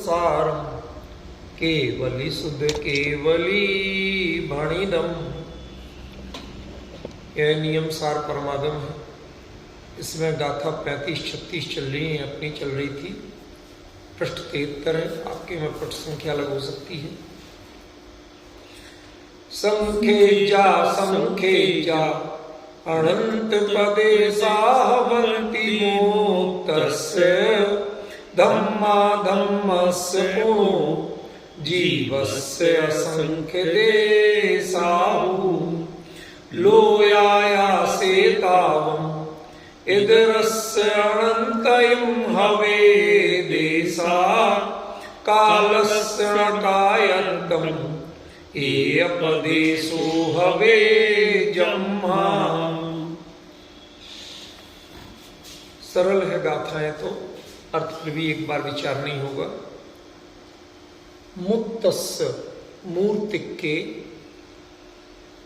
सारम केवली सुध केवली भणिदम। यह नियम सार परमादम है। इसमें गाथा 35-36 चल रही है, अपनी चल रही थी। पृष्ठ 73 है, आपके में पृष्ठ संख्या अलग हो सकती है। संखेजा अनंत पदे सावंति मोक्तस्य धम्मा धम्मस्य पुनो जीवस्य असंख्य देसाहु लोयायासे तावम् इदरस्य अनन्तयं हवे देसा कालस्य नकायन्तम् एयपदेशो हवे जम्मा। सरल है गाथाएं तो अर्थ पर भी एक बार विचार नहीं होगा। मुक्तस्य मूर्तिक के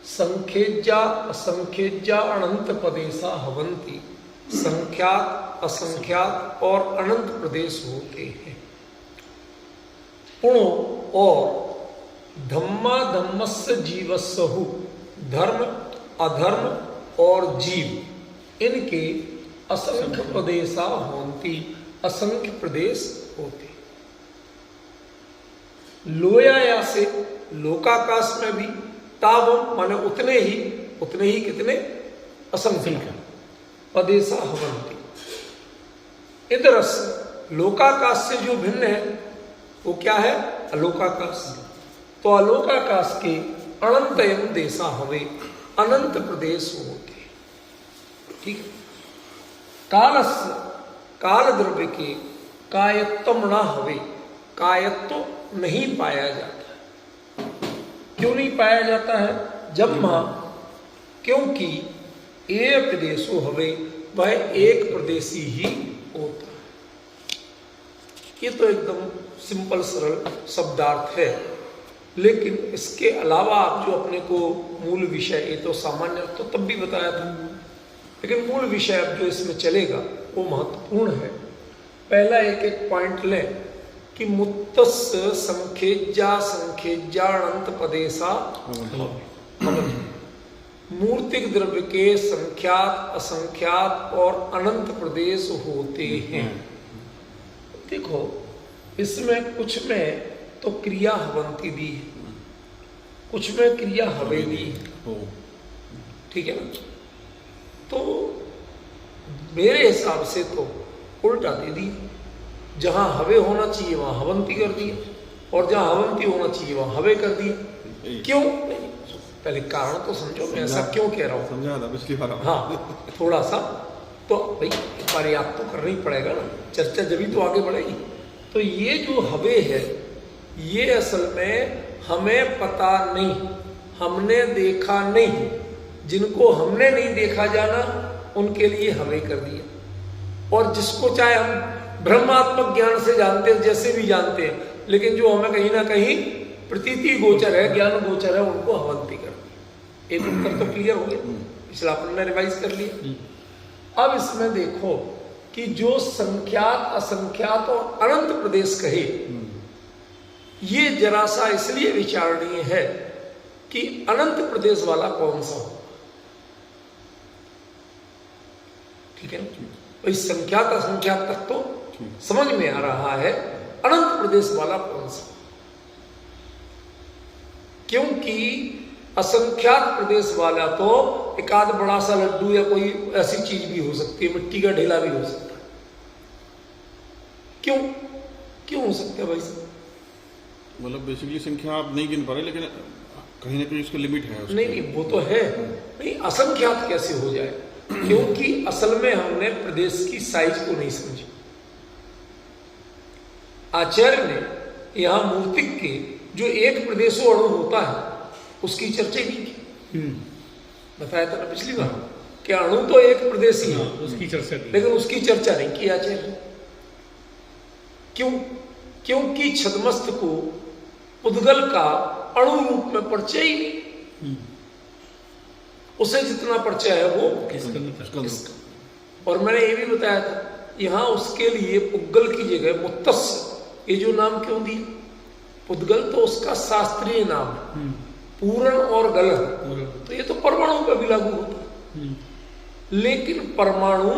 संख्येजा असंख्येजा अनंत प्रदेशा हवंती। संख्यात असंख्यात और अनंत प्रदेश होते हैं। पुणो और धम्मा धम्मस्य जीवस्य हु, धर्म अधर्म और जीव इनके असंख्य प्रदेशा होती, असंख्य प्रदेश होते। लोयाया से लोकाकाश में भी तावम माने उतने ही कितने असंख्य प्रदेशा हवंती। इधरस लोकाकाश से जो भिन्न है वो क्या है? अलोकाकाश। तो अलोकाकाश के अनंतयम देशा हवे, अनंत प्रदेश होते। ठीक है। कालस्य काल द्रव्य के कायत्व न हवे, कायत्व नहीं पाया जाता। क्यों नहीं पाया जाता है? जम्मा क्योंकि एक प्रदेशो हवे, वह एक प्रदेशी ही होता है। ये तो एकदम सिंपल सरल शब्दार्थ है, लेकिन इसके अलावा आप जो अपने को मूल विषय, ये तो सामान्य तो तब भी बताया था, लेकिन मूल विषय अब जो इसमें चलेगा वो महत्वपूर्ण है। पहला एक एक पॉइंट लें कि मुत्तस्य संखेजा संखेजा अनंत प्रदेशा। मूर्तिक द्रव्य के संख्यात असंख्यात और अनंत प्रदेश होते हैं। देखो इसमें कुछ में तो क्रिया हवंती दी है, कुछ में क्रिया हवे दी है। ठीक है ना? तो मेरे हिसाब से तो उल्टा दे दी। जहां हवे होना चाहिए वहां हवंती कर दिया, और जहां हवंती होना चाहिए वहां हवे कर दिया। क्यों? पहले कारण तो समझो, मैं ऐसा क्यों कह रहा हूं। समझा था पिछली बार। हाँ थोड़ा सा तो भाई एक बार याद तो करना ही पड़ेगा ना, चर्चा जब तो आगे बढ़ेगी। तो ये जो हवे है ये असल में हमें पता नहीं, हमने देखा नहीं। जिनको हमने नहीं देखा जाना उनके लिए हवे कर दिया, और जिसको चाहे हम ब्रह्मात्मक ज्ञान से जानते हैं, जैसे भी जानते हैं, लेकिन जो हमें कहीं ना कहीं प्रतीति गोचर है, ज्ञान गोचर है, उनको हवंती कर दिया। एक उत्तर तो क्लियर हो गया, पिछला आपने रिवाइज कर लिया। अब इसमें देखो कि जो संख्यात असंख्यात और अनंत प्रदेश कहे, ये जरा सा इसलिए विचारणीय है कि अनंत प्रदेश वाला कौन सा हो। ठीक है ना? भाई संख्यात असंख्यात तक तो समझ में आ रहा है, अनंत प्रदेश वाला कौन सा? क्योंकि असंख्यात प्रदेश वाला तो एक आध बड़ा सा लड्डू या कोई ऐसी चीज भी हो सकती है, मिट्टी का ढेला भी हो सकता है। क्यों हो सकता है भाई साहब? मतलब बेसिकली संख्या आप नहीं गिन पा रहे, लेकिन कहीं ना कहीं उसका लिमिट है। नहीं वो तो है। नहीं असंख्यात कैसे हो जाए? क्योंकि असल में हमने प्रदेश की साइज को नहीं समझी। आचार्य ने यहां मूर्तिक के जो एक प्रदेशो अणु होता है उसकी चर्चा नहीं की। बताया था ना पिछली बार कि अणु तो एक प्रदेशी है, उसकी चर्चा, लेकिन उसकी चर्चा नहीं की आचार्य। क्यों? क्योंकि छद्मस्त को उद्गल का अणु रूप में परिचय ही नहीं। उसे जितना परिचय है वो और मैंने ये भी बताया था, यहां उसके लिए पुग्गल की जगह मुत्तस्य ये जो नाम क्यों दिया? पुद्गल तो उसका शास्त्रीय नाम है, पूर्ण और गलन, तो ये तो परमाणु पर भी लागू होता है। लेकिन परमाणु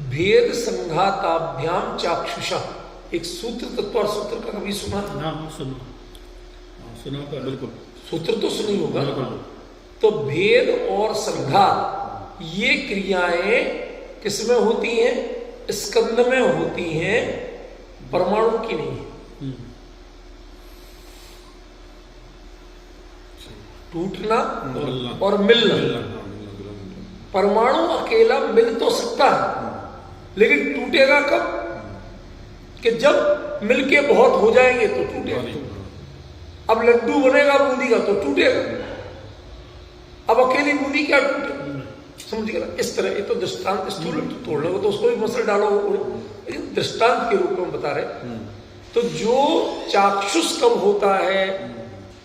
भेद संघाताभ्याम चाक्षुषा, एक सूत्र तत्व सूत्र का कभी सुना? सुना तो बिल्कुल। सूत्र तो सुनी होगा। तो भेद और संघात ये क्रियाएं किसमें होती हैं? स्कंद में होती हैं, परमाणु की नहीं है। टूटना और मिलना, परमाणु अकेला मिल तो सकता है, लेकिन टूटेगा कब? कि जब मिलके बहुत हो जाएंगे तो टूटेगा। अब लड्डू बनेगा बूंदी का तो टूटेगा, अब अकेली बूंदी क्या टूटे? समझ गया? इस तरह ये तो दृष्टांत, स्थूल तोड़ने को तो उसको भी मसल डालो, लेकिन दृष्टांत के रूप में बता रहे। तो जो चाक्षुष कब होता है?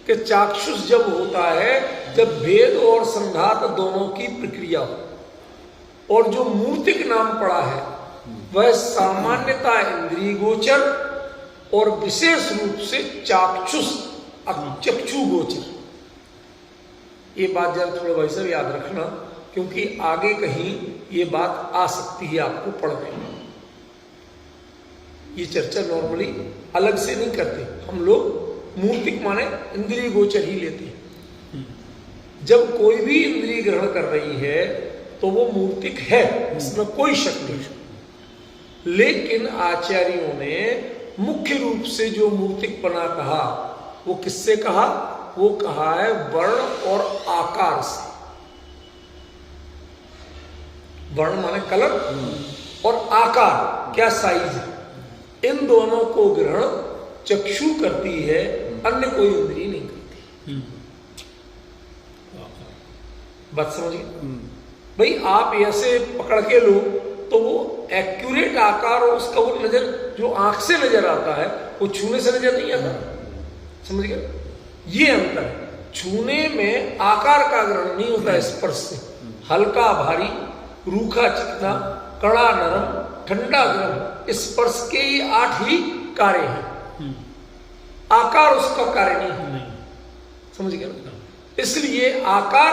कि चाक्षुष जब होता है जब भेद और संघात दोनों की प्रक्रिया हो। और जो मूर्तिक नाम पड़ा है वह सामान्यता इंद्रिय गोचर और विशेष रूप से चाक्षुष चक्षु गोचर। ये बात जरा थोड़ा वैसे भी याद रखना, क्योंकि आगे कहीं ये बात आ सकती है आपको पढ़ने में। ये चर्चा नॉर्मली अलग से नहीं करते हम लोग, मूर्तिक माने इंद्रिय गोचर ही लेते हैं। जब कोई भी इंद्रिय ग्रहण कर रही है तो वो मूर्तिक है, इसमें कोई शक नहीं। लेकिन आचार्यों ने मुख्य रूप से जो मूर्तिकपना कहा वो किससे कहा? वो कहा है वर्ण और आकार से। वर्ण माने कलर और आकार क्या साइज है, इन दोनों को ग्रहण चक्षु करती है, अन्य कोई इंद्रिय नहीं करती। बात समझिए भाई, आप ऐसे पकड़ के लो तो वो एक्यूरेट आकार और उसका वो नजर जो आंख से नजर आता है वो छूने से नजर नहीं आता। समझ गए? ये अंतर है। छूने में आकार का ग्रहण नहीं होता, स्पर्श से हल्का भारी, रूखा चिकना, कड़ा नरम, ठंडा गर्म, स्पर्श के ये 8 ही कार्य हैं, आकार उसका कार्य नहीं है। समझ गए? इसलिए आकार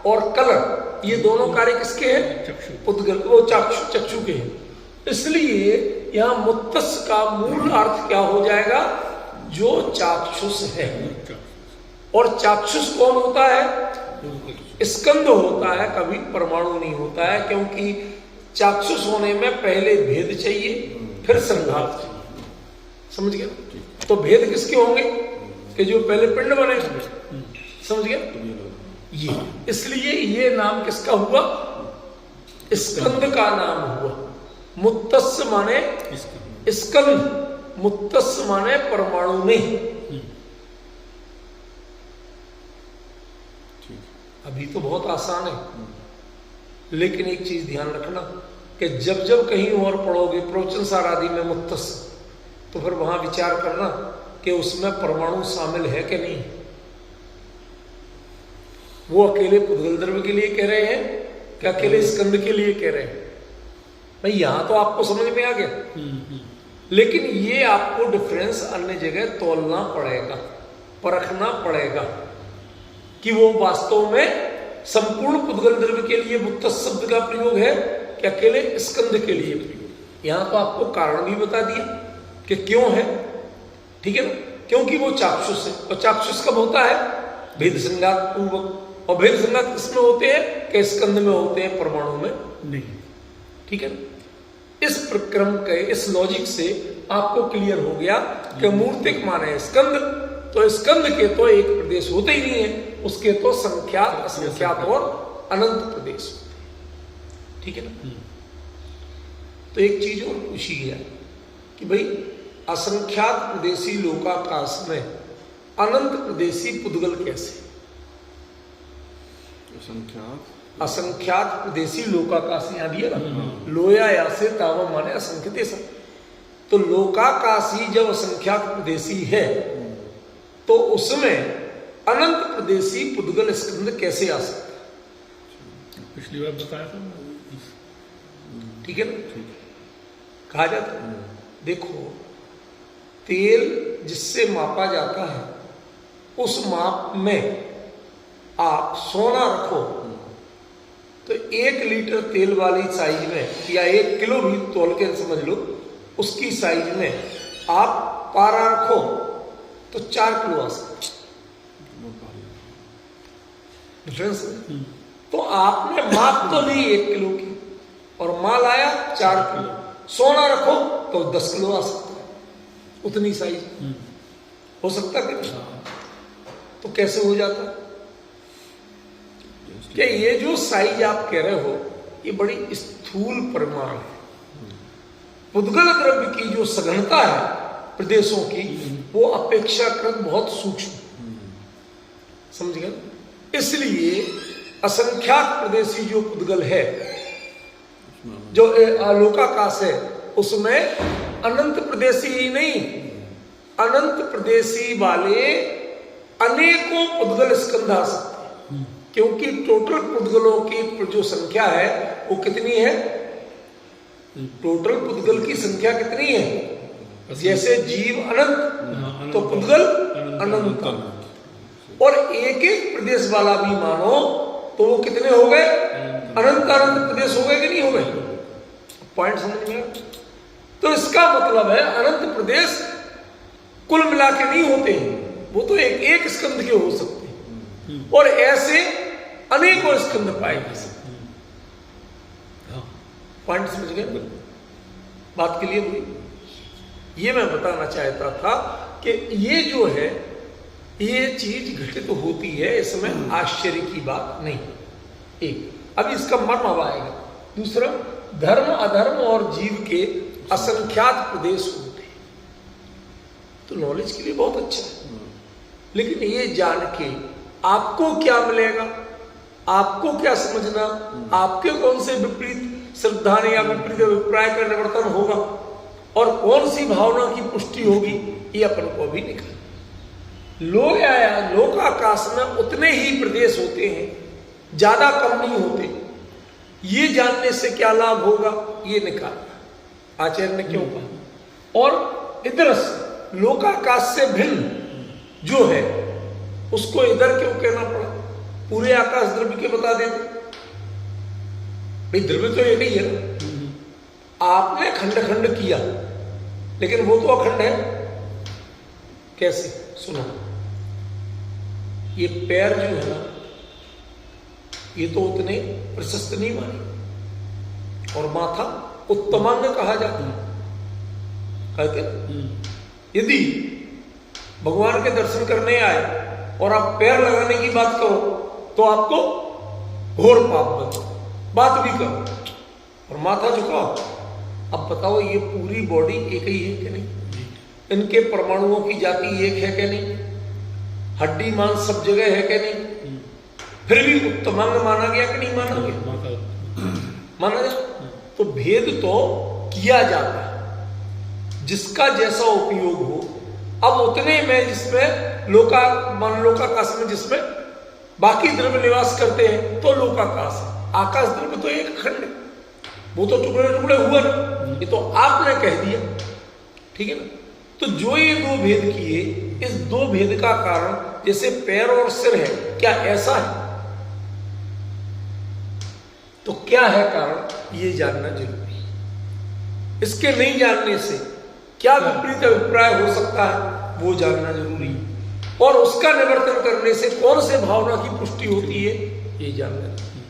और कलर ये दोनों कार्य किसके हैं? पुद्गल, वो चक्षु के हैं। इसलिए यहां मुत्तस का मूल अर्थ क्या हो जाएगा? जो चाक्षुष है। और चाक्षुष कौन होता है? स्कंद होता है, कभी परमाणु नहीं होता है, क्योंकि चाक्षुष होने में पहले भेद चाहिए फिर संघात चाहिए। समझ गया? तो भेद किसके होंगे? कि जो पहले पिंड बने। समझ गया? ये इसलिए ये नाम किसका हुआ? स्कंद का नाम हुआ। मुत्तस माने स्कंद, मुत्तस माने परमाणु नहीं। अभी तो बहुत आसान है, लेकिन एक चीज ध्यान रखना कि जब जब कहीं और पढ़ोगे प्रवचन सार आदि में मुत्तस, तो फिर वहां विचार करना कि उसमें परमाणु शामिल है कि नहीं। वो अकेले पुद्गल द्रव्य के लिए कह रहे हैं कि अकेले स्कंद के लिए कह रहे हैं? भाई यहां तो आपको समझ में आ गया, लेकिन ये आपको डिफरेंस अन्य जगह तोलना पड़ेगा, परखना पड़ेगा कि वो वास्तव में संपूर्ण पुद्गल द्रव्य के लिए मुत्तस शब्द का प्रयोग है कि अकेले स्कंद के लिए प्रयोग। यहां तो आपको कारण भी बता दिया कि क्यों है। ठीक है ना? क्योंकि वो चाक्षुष है, और चाक्षुष कब होता है? भेद संघात पूर्वक। और भेद संघात किसमें होते हैं? कि स्कंद में होते हैं, परमाणु में नहीं। ठीक है ना? इस प्रक्रम के, इस लॉजिक से आपको क्लियर हो गया कि मूर्तिक माने स्कंद, तो स्कंद के तो एक प्रदेश होते ही नहीं है, उसके तो संख्यात, असंख्यात और अनंत प्रदेश होते हैं। ठीक है ना? तो एक चीज और पूछी गया कि भाई असंख्यात प्रदेशी लोकाकाश में अनंत प्रदेशी पुद्गल कैसे? असंख्यात प्रदेशी लोकाकाश यहां दिया ना, लोया या से तावा माने असंख्यते सब। तो लोकाकाशी जब असंख्यात प्रदेशी है तो उसमें अनंत प्रदेशी पुद्गल स्कंद कैसे आ सकता है? पिछली बार बताया था। ठीक है ना? कहा जाता है देखो तेल जिससे मापा जाता है उस माप में आप सोना रखो तो 1 लीटर तेल वाली साइज में या 1 किलो भी तोल के समझ लो, उसकी साइज में आप पारा रखो तो 4 किलो आ सकता डिफरेंस। तो आपने माप तो ली 1 किलो की और माल आया 4 किलो, सोना रखो तो 10 किलो आ सकता है, उतनी साइज हो सकता है कि तो कैसे हो जाता है? कि ये जो साइज आप कह रहे हो ये बड़ी स्थूल परिमाण है। पुद्गल द्रव्य की जो सघनता है प्रदेशों की वो अपेक्षाकृत बहुत सूक्ष्म, समझ गए? इसलिए असंख्यात प्रदेशी जो पुद्गल है, जो लोकाकाश है, उसमें अनंत प्रदेशी ही नहीं, अनंत प्रदेशी वाले अनेकों पुद्गल स्कंध आ सकते हैं, क्योंकि टोटल पुद्गलों की जो संख्या है वो कितनी है? टोटल पुद्गल की संख्या कितनी है? जैसे जीव अनंत तो पुद्गल अनंत, और एक एक प्रदेश वाला भी मानो तो वो कितने हो गए? अनंत अनंत प्रदेश हो गए कि नहीं हो गए? पॉइंट समझ में? तो इसका मतलब है अनंत प्रदेश कुल मिला के नहीं होते हैं, वो तो एक एक स्कंध के हो सकते हैं, और ऐसे अनेकों स्कंध पाए जा सकते हैं। पॉइंट समझ गए? बात के लिए हुई। ये मैं बताना चाहता था कि ये जो है ये चीज घटित तो होती है, इसमें आश्चर्य की बात नहीं। एक अब इसका मर्म अब आएगा। दूसरा, धर्म अधर्म और जीव के असंख्यात प्रदेश होते हैं, तो नॉलेज के लिए बहुत अच्छा है, लेकिन ये जान के आपको क्या मिलेगा, आपको क्या समझना, आपके कौन से विपरीत श्रद्धा या विपरीत अभिप्राय का निवर्तन होगा और कौन सी भावना की पुष्टि होगी, ये अपन को भी निकल। लोकाकाश में उतने ही प्रदेश होते हैं, ज्यादा कम नहीं होते। ये जानने से क्या लाभ होगा ये निकालना आचार्य ने क्यों कहा। और इधर लोकाकाश से भिन्न जो है उसको इधर क्यों कहना पड़ा? पूरे आकाश द्रव्य के बता देते, भाई द्रव्य तो एक ही है ना, आपने खंड खंड किया लेकिन वो तो अखंड है। कैसे? सुनो, ये पैर जो है ना ये तो उतने प्रशस्त नहीं माने, और माथा उत्तमांग कहा जाता है, कहते हैं। यदि भगवान के दर्शन करने आए और आप पैर लगाने की बात करो तो आपको घोर पाप बनो, बात भी करो और माथा झुकाओ। अब बताओ ये पूरी बॉडी एक ही है कि नहीं? इनके परमाणुओं की जाति एक है कि नहीं? हड्डी मांस सब जगह है कि नहीं? फिर भी उत्तमांग माना गया कि नहीं माना गया? माना गया। तो भेद तो किया जाता है, जिसका जैसा उपयोग हो। अब उतने में जिसमें लोकाकाश में जिसमें बाकी द्रव्य निवास करते हैं तो लोकाकाश है। आकाश द्रव्य तो एक खंड है, वो तो टुकड़े टुकड़े हुआ ना, ये तो आपने कह दिया, ठीक है ना। तो जो ये दो भेद किए, इस दो भेद का कारण जैसे पैर और सिर है, क्या ऐसा है? तो क्या है कारण, ये जानना जरूरी है। इसके नहीं जानने से क्या विपरीत अभिप्राय हो सकता है वो जानना जरूरी है, और उसका निवर्तन करने से कौन से भावना की पुष्टि होती है ये जानना जरूरी है।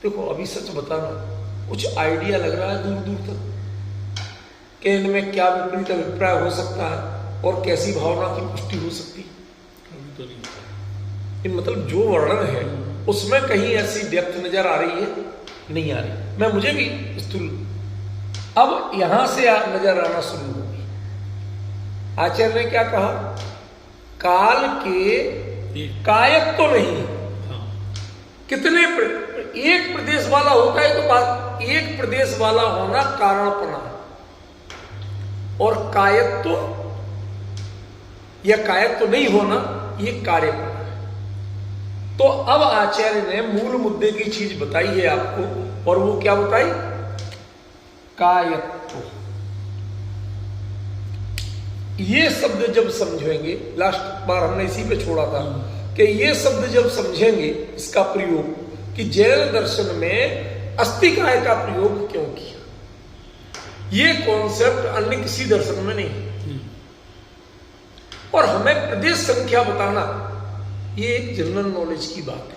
देखो अभी सच बताना, कुछ आइडिया लग रहा है दूर दूर तक कि इनमें क्या विपरीत अभिप्राय हो सकता है और कैसी भावना की पुष्टि हो सकती है? मतलब जो वर्णन है उसमें कहीं ऐसी डेप्थ नजर आ रही है? नहीं आ रही। मैं मुझे भी स्थूल अब यहां से नजर आना शुरू होगी। आचार्य ने क्या कहा? काल के कायक तो नहीं, कितने एक प्रदेश वाला होता है तो बात, एक प्रदेश वाला होना कारणपना है, और कायत्व या कायत्व नहीं होना ये कार्यपना है। तो अब आचार्य ने मूल मुद्दे की चीज बताई है आपको, और वो क्या बताई? कायत्व। ये शब्द जब समझेंगे, लास्ट बार हमने इसी पे छोड़ा था कि ये शब्द जब समझेंगे इसका प्रयोग, कि जैन दर्शन में अस्थिकाय का प्रयोग क्यों किया, ये कॉन्सेप्ट अन्य किसी दर्शन में नहीं है। और हमें प्रदेश संख्या बताना ये एक जनरल नॉलेज की बात है।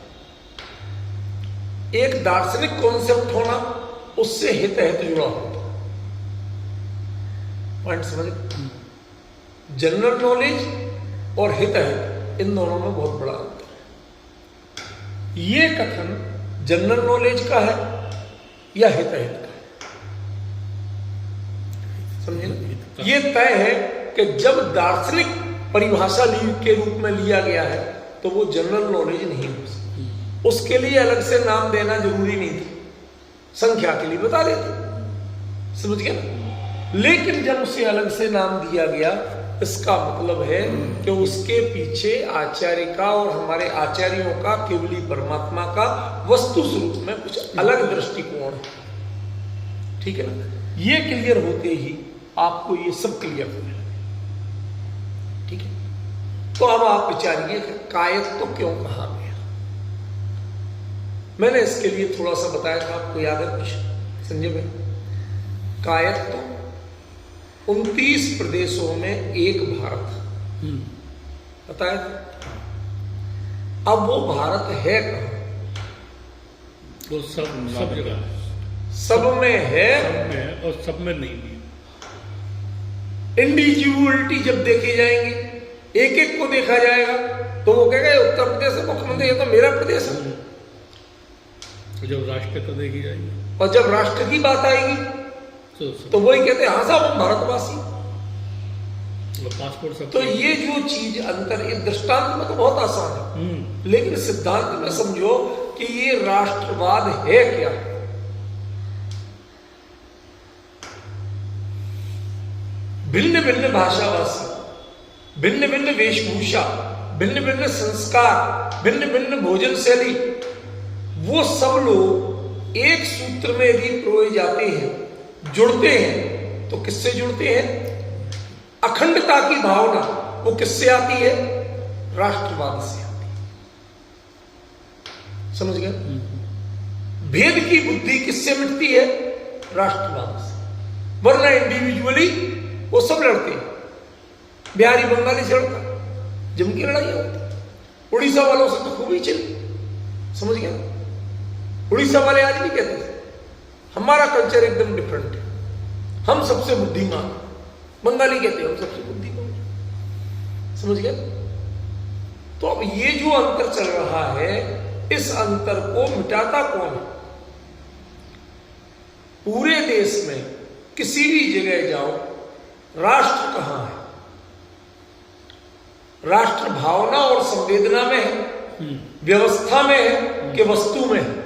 एक दार्शनिक कॉन्सेप्ट होना उससे हित जुड़ा होता। पॉइंट समझ? जनरल नॉलेज और हित इन दोनों में बहुत बड़ा अंतर है। ये कथन जनरल नॉलेज का है या हित का है, समझे ना? ये तय है कि जब दार्शनिक परिभाषा के रूप में लिया गया है तो वो जनरल नॉलेज नहीं हो सकती। उसके लिए अलग से नाम देना जरूरी नहीं था, संख्या के लिए बता देते, समझ गए ना? लेकिन जब उसे अलग से नाम दिया गया, इसका मतलब है कि उसके पीछे आचार्य का और हमारे आचार्यों का, केवली परमात्मा का वस्तु स्वरूप में कुछ अलग दृष्टिकोण है। ठीक है ना? ये क्लियर होते ही आपको ये सब क्लियर हो जाएगा। ठीक है? तो अब आप विचारिए कि कायक तो क्यों कहा गया। मैंने इसके लिए थोड़ा सा बताया था, आपको याद है कुछ संजय भाई? कायक तो 29 प्रदेशों में एक भारत बताया था। अब वो भारत है कहां? वो सब जगह, सब में है, सब में है और सब में नहीं भी। इंडिविजुअलिटी जब देखे जाएंगे, एक एक को देखा जाएगा, तो वो कहेगा ये उत्तर प्रदेश है मुख्यमंत्री, ये तो मेरा प्रदेश है। जब राष्ट्र तो देखी जाएगी, और जब राष्ट्र की बात आएगी तो वही कहते हैं हाँ साहब हम भारतवासी। पासपोर्ट सब। तो ये जो चीज अंतर, ये दृष्टांत में तो बहुत आसान है, लेकिन सिद्धांत में समझो कि ये राष्ट्रवाद है क्या। भिन्न भिन्न भाषाभाषी, भिन्न भिन्न वेशभूषा, भिन्न भिन्न संस्कार, भिन्न भिन्न भोजन शैली, वो सब लोग एक सूत्र में यदि पिरोए जाते हैं, जुड़ते हैं, तो किससे जुड़ते हैं? अखंडता की भावना वो किससे आती है? राष्ट्रवाद से आती है। समझ गए? भेद की बुद्धि किससे मिटती है? राष्ट्रवाद से। वरना इंडिविजुअली वो सब लड़ते हैं। बिहारी बंगाली से लड़ता, जम की लड़ाई होती। उड़ीसा वालों से तो खूब ही चली, समझ गया? उड़ीसा वाले आज भी कहते थे हमारा कल्चर एकदम डिफरेंट है, हम सबसे बुद्धिमान। बंगाली कहते हैं हम सबसे बुद्धिमान, समझ गया? तो अब ये जो अंतर चल रहा है, इस अंतर को मिटाता कौन है? पूरे देश में किसी भी जगह जाओ, राष्ट्र कहां है? राष्ट्र भावना और संवेदना में है, व्यवस्था में है कि वस्तु में है?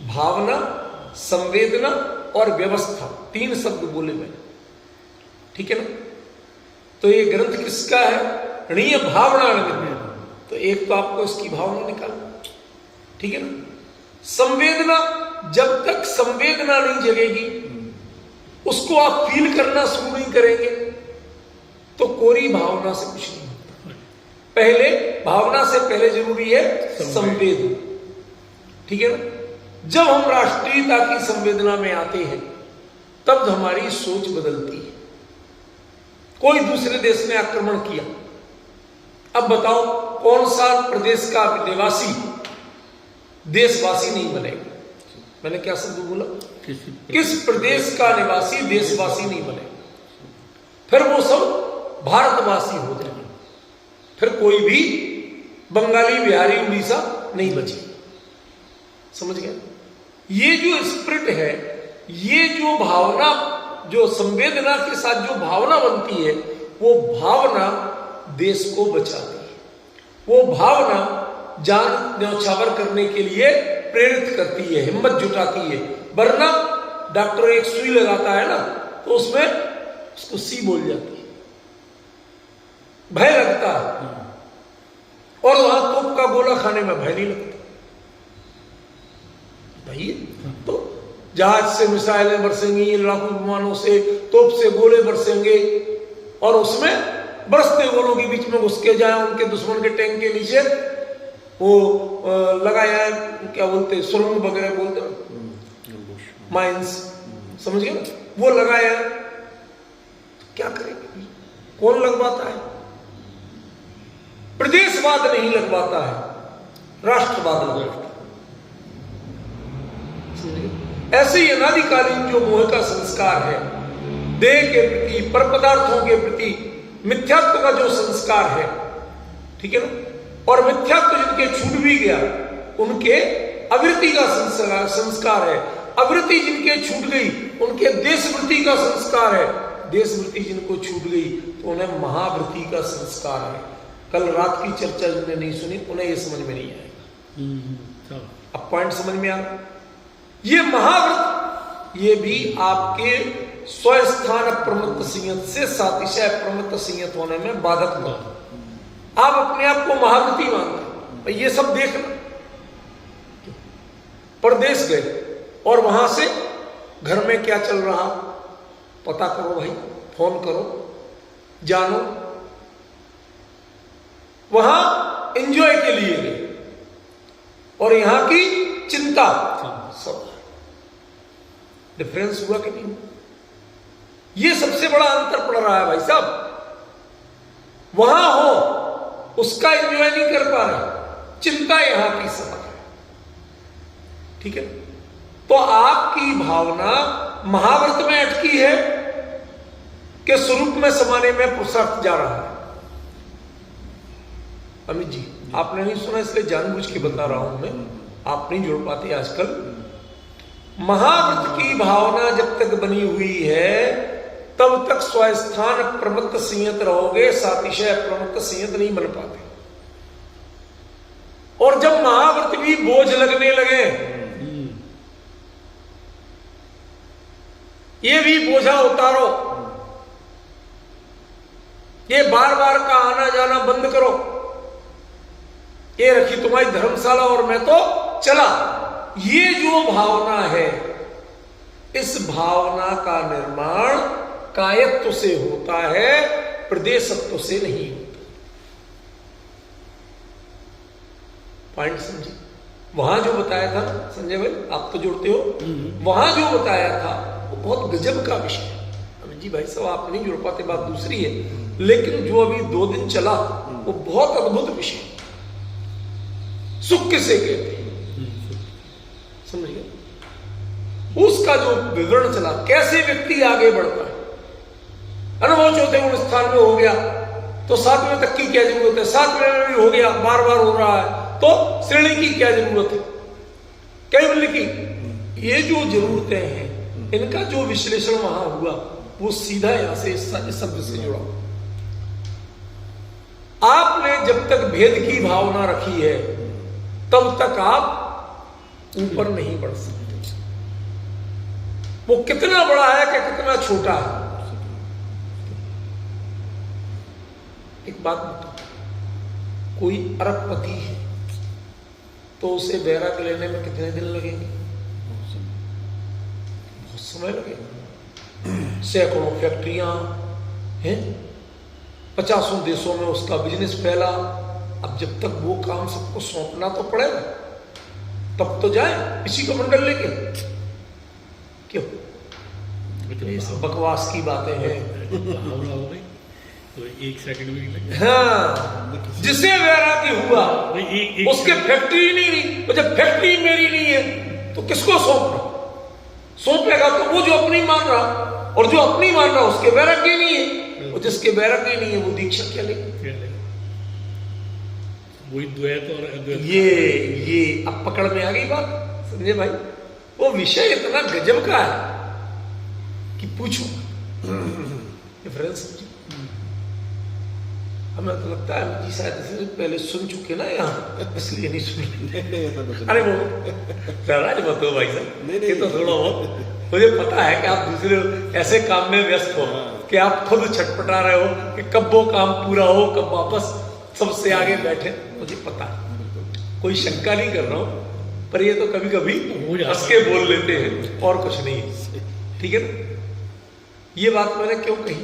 भावना, संवेदना और व्यवस्था, 3 शब्द बोले मैंने, ठीक है ना? तो ये ग्रंथ किसका है? ऋणीय भावना ग्रंथ। तो एक तो आपको इसकी भावना निकालना, ठीक है ना? संवेदना, जब तक संवेदना नहीं जगेगी, उसको आप फील करना शुरू नहीं करेंगे, तो कोरी भावना से कुछ नहीं होता। पहले भावना से पहले जरूरी है संवेदना, ठीक है ना? जब हम राष्ट्रीयता की संवेदना में आते हैं, तब हमारी सोच बदलती है। कोई दूसरे देश ने आक्रमण किया, अब बताओ कौन सा प्रदेश का निवासी देशवासी नहीं बनेगा? मैंने क्या शब्द बोला? किस प्रदेश का निवासी देशवासी नहीं बनेगा? फिर वो सब भारतवासी हो जाएंगे, फिर कोई भी बंगाली, बिहारी, उड़ीसा नहीं बचेगा। समझ गए? ये जो स्पिरिट है, ये जो भावना, जो संवेदना के साथ जो भावना बनती है, वो भावना देश को बचाती है। वो भावना जान न्यौछावर करने के लिए प्रेरित करती है, हिम्मत जुटाती है। वरना डॉक्टर एक सुई लगाता है ना, तो उसमें उसको सी बोल जाती है, भय लगता है, और वहां तोप का गोला खाने में भय नहीं लगता। भाई तो जहाज से मिसाइलें बरसेंगी, लड़ाकू विमानों से, तोप से गोले बरसेंगे, और उसमें बरसते गोलों के बीच में घुस के जाए, उनके दुश्मन के टैंक के नीचे वो लगाया है, क्या बोलते, सुरंग वगैरह बोलते हैं, माइंस, समझ गए ना, वो लगाया है। क्या करेंगे? कौन लगवाता है? प्रदेशवाद नहीं लगवाता है, राष्ट्रवाद लगवाता है। ऐसे ही अनादिकालीन जो मोह का संस्कार है, देह के प्रति, पर पदार्थों के प्रति मिथ्यात्व का जो संस्कार है, ठीक है ना, और मिथ्यात्व जिनके छूट भी गया उनके अवृत्ति का संस्कार है, अवृत्ति जिनके छूट गई उनके देशवृत्ति का संस्कार है, देशवृत्ति जिनको छूट गई तो उन्हें महावृत्ति का संस्कार है। कल रात की चर्चा जिन्होंने नहीं सुनी उन्हें यह समझ में नहीं आएगा। अब पॉइंट समझ में आ रहा? ये महाव्रत, ये भी आपके स्वस्थान प्रमत्त संयत से सातिशय प्रमत्त संयत होने में बाधक होता। आप अपने आप को महाव्रती मानते, ये सब देखना। परदेश गए और वहां से घर में क्या चल रहा पता करो भाई, फोन करो, जानो। वहां एंजॉय के लिए गए और यहां की चिंता, सब डिफरेंस हुआ कि नहीं? ये सबसे बड़ा अंतर पड़ रहा है भाई साहब। वहां हो उसका एंजॉय नहीं कर पा रहे, चिंता यहां की सब है, ठीक है। तो आपकी भावना महाव्रत में अटकी है कि स्वरूप में समाने में पुरुषार्थ जा रहा है। अमित जी, आपने नहीं सुना इसलिए जानबूझ के बता रहा हूं मैं, आप नहीं जोड़ पाते आजकल। महाव्रत की भावना जब तक बनी हुई है तब तक स्वस्थान प्रमत्त संयत रहोगे, सातिशय प्रमत्त संयत नहीं बन पाते। और जब महाव्रत भी बोझ लगने लगे, ये भी बोझा उतारो, ये बार बार का आना जाना बंद करो, ये रखी तुम्हारी धर्मशाला और मैं तो चला। ये जो भावना है, इस भावना का निर्माण कायत्व से होता है, प्रदेशत्व से नहीं होता। पॉइंट समझे? वहां जो बताया था संजय भाई, आप तो जुड़ते हो, वहां जो बताया था वो बहुत गजब का विषय है। अमित जी भाई साहब आप नहीं जुड़ पाते, बात दूसरी है, लेकिन जो अभी 2 दिन चला वो बहुत अद्भुत विषय है। सुख किसे कहते हैं, समझ गए? उसका जो विवरण चला, कैसे व्यक्ति आगे बढ़ता है। अनुभव चौथे गुण स्थान में हो गया तो 7वें तक की क्या जरूरत है, 7वें में भी हो गया, बार बार हो रहा है तो श्रेणी की क्या जरूरत है, कैवल्य की। ये जो जरूरतें हैं, इनका जो विश्लेषण वहां हुआ वो सीधा यहां से इस शब्द से जुड़ा। आपने जब तक भेद की भावना रखी है तब तक आप ऊपर नहीं बढ़ सकते। वो कितना बड़ा है कि कितना छोटा है। एक बात बताओ, कोई अरबपति है तो उसे बैराग लेने में कितने दिन लगेंगे? बहुत समय लगेगा। सैकड़ों फैक्ट्रियां हैं, 50 देशों में उसका बिजनेस फैला। अब जब तक वो काम सबको सौंपना तो पड़ेगा, तब तो जाए इसी को मंडल लेके। क्यों? ये सब बकवास की बातें हैं। तो 1 सेकंड भी नहीं लगे। हाँ, जिसे वैराग्य हुआ उसके फैक्ट्री नहीं रही। तो जब फैक्ट्री मेरी नहीं है तो किसको सौंपेगा? तो वो जो अपनी मान रहा, और जो अपनी मान रहा उसके वैराग्य नहीं है, और जिसके वैराग्य नहीं है वो दीक्षा क्या लेगा? वही द्वैत और अद्वैत। ये अब पकड़ में आ गई बात संजय भाई। वो विषय इतना गजब का है कि पूछो। डिफरेंस हमें तो लगता है जी शायद पहले सुन चुके ना यहाँ, इसलिए नहीं सुन। अरे वो नाराज मत हो भाई साहब, ये तो थोड़ा बहुत मुझे पता है कि आप दूसरे ऐसे काम में व्यस्त हो कि आप खुद छटपटा रहे हो कि कब वो काम पूरा हो, कब वापस सबसे आगे बैठे। मुझे पता है, कोई शंका नहीं कर रहा हूं, पर ये तो कभी कभी हो जाता है। हंस के बोल लेते हैं और कुछ नहीं है, ठीक है ना। ये बात मैंने क्यों कही,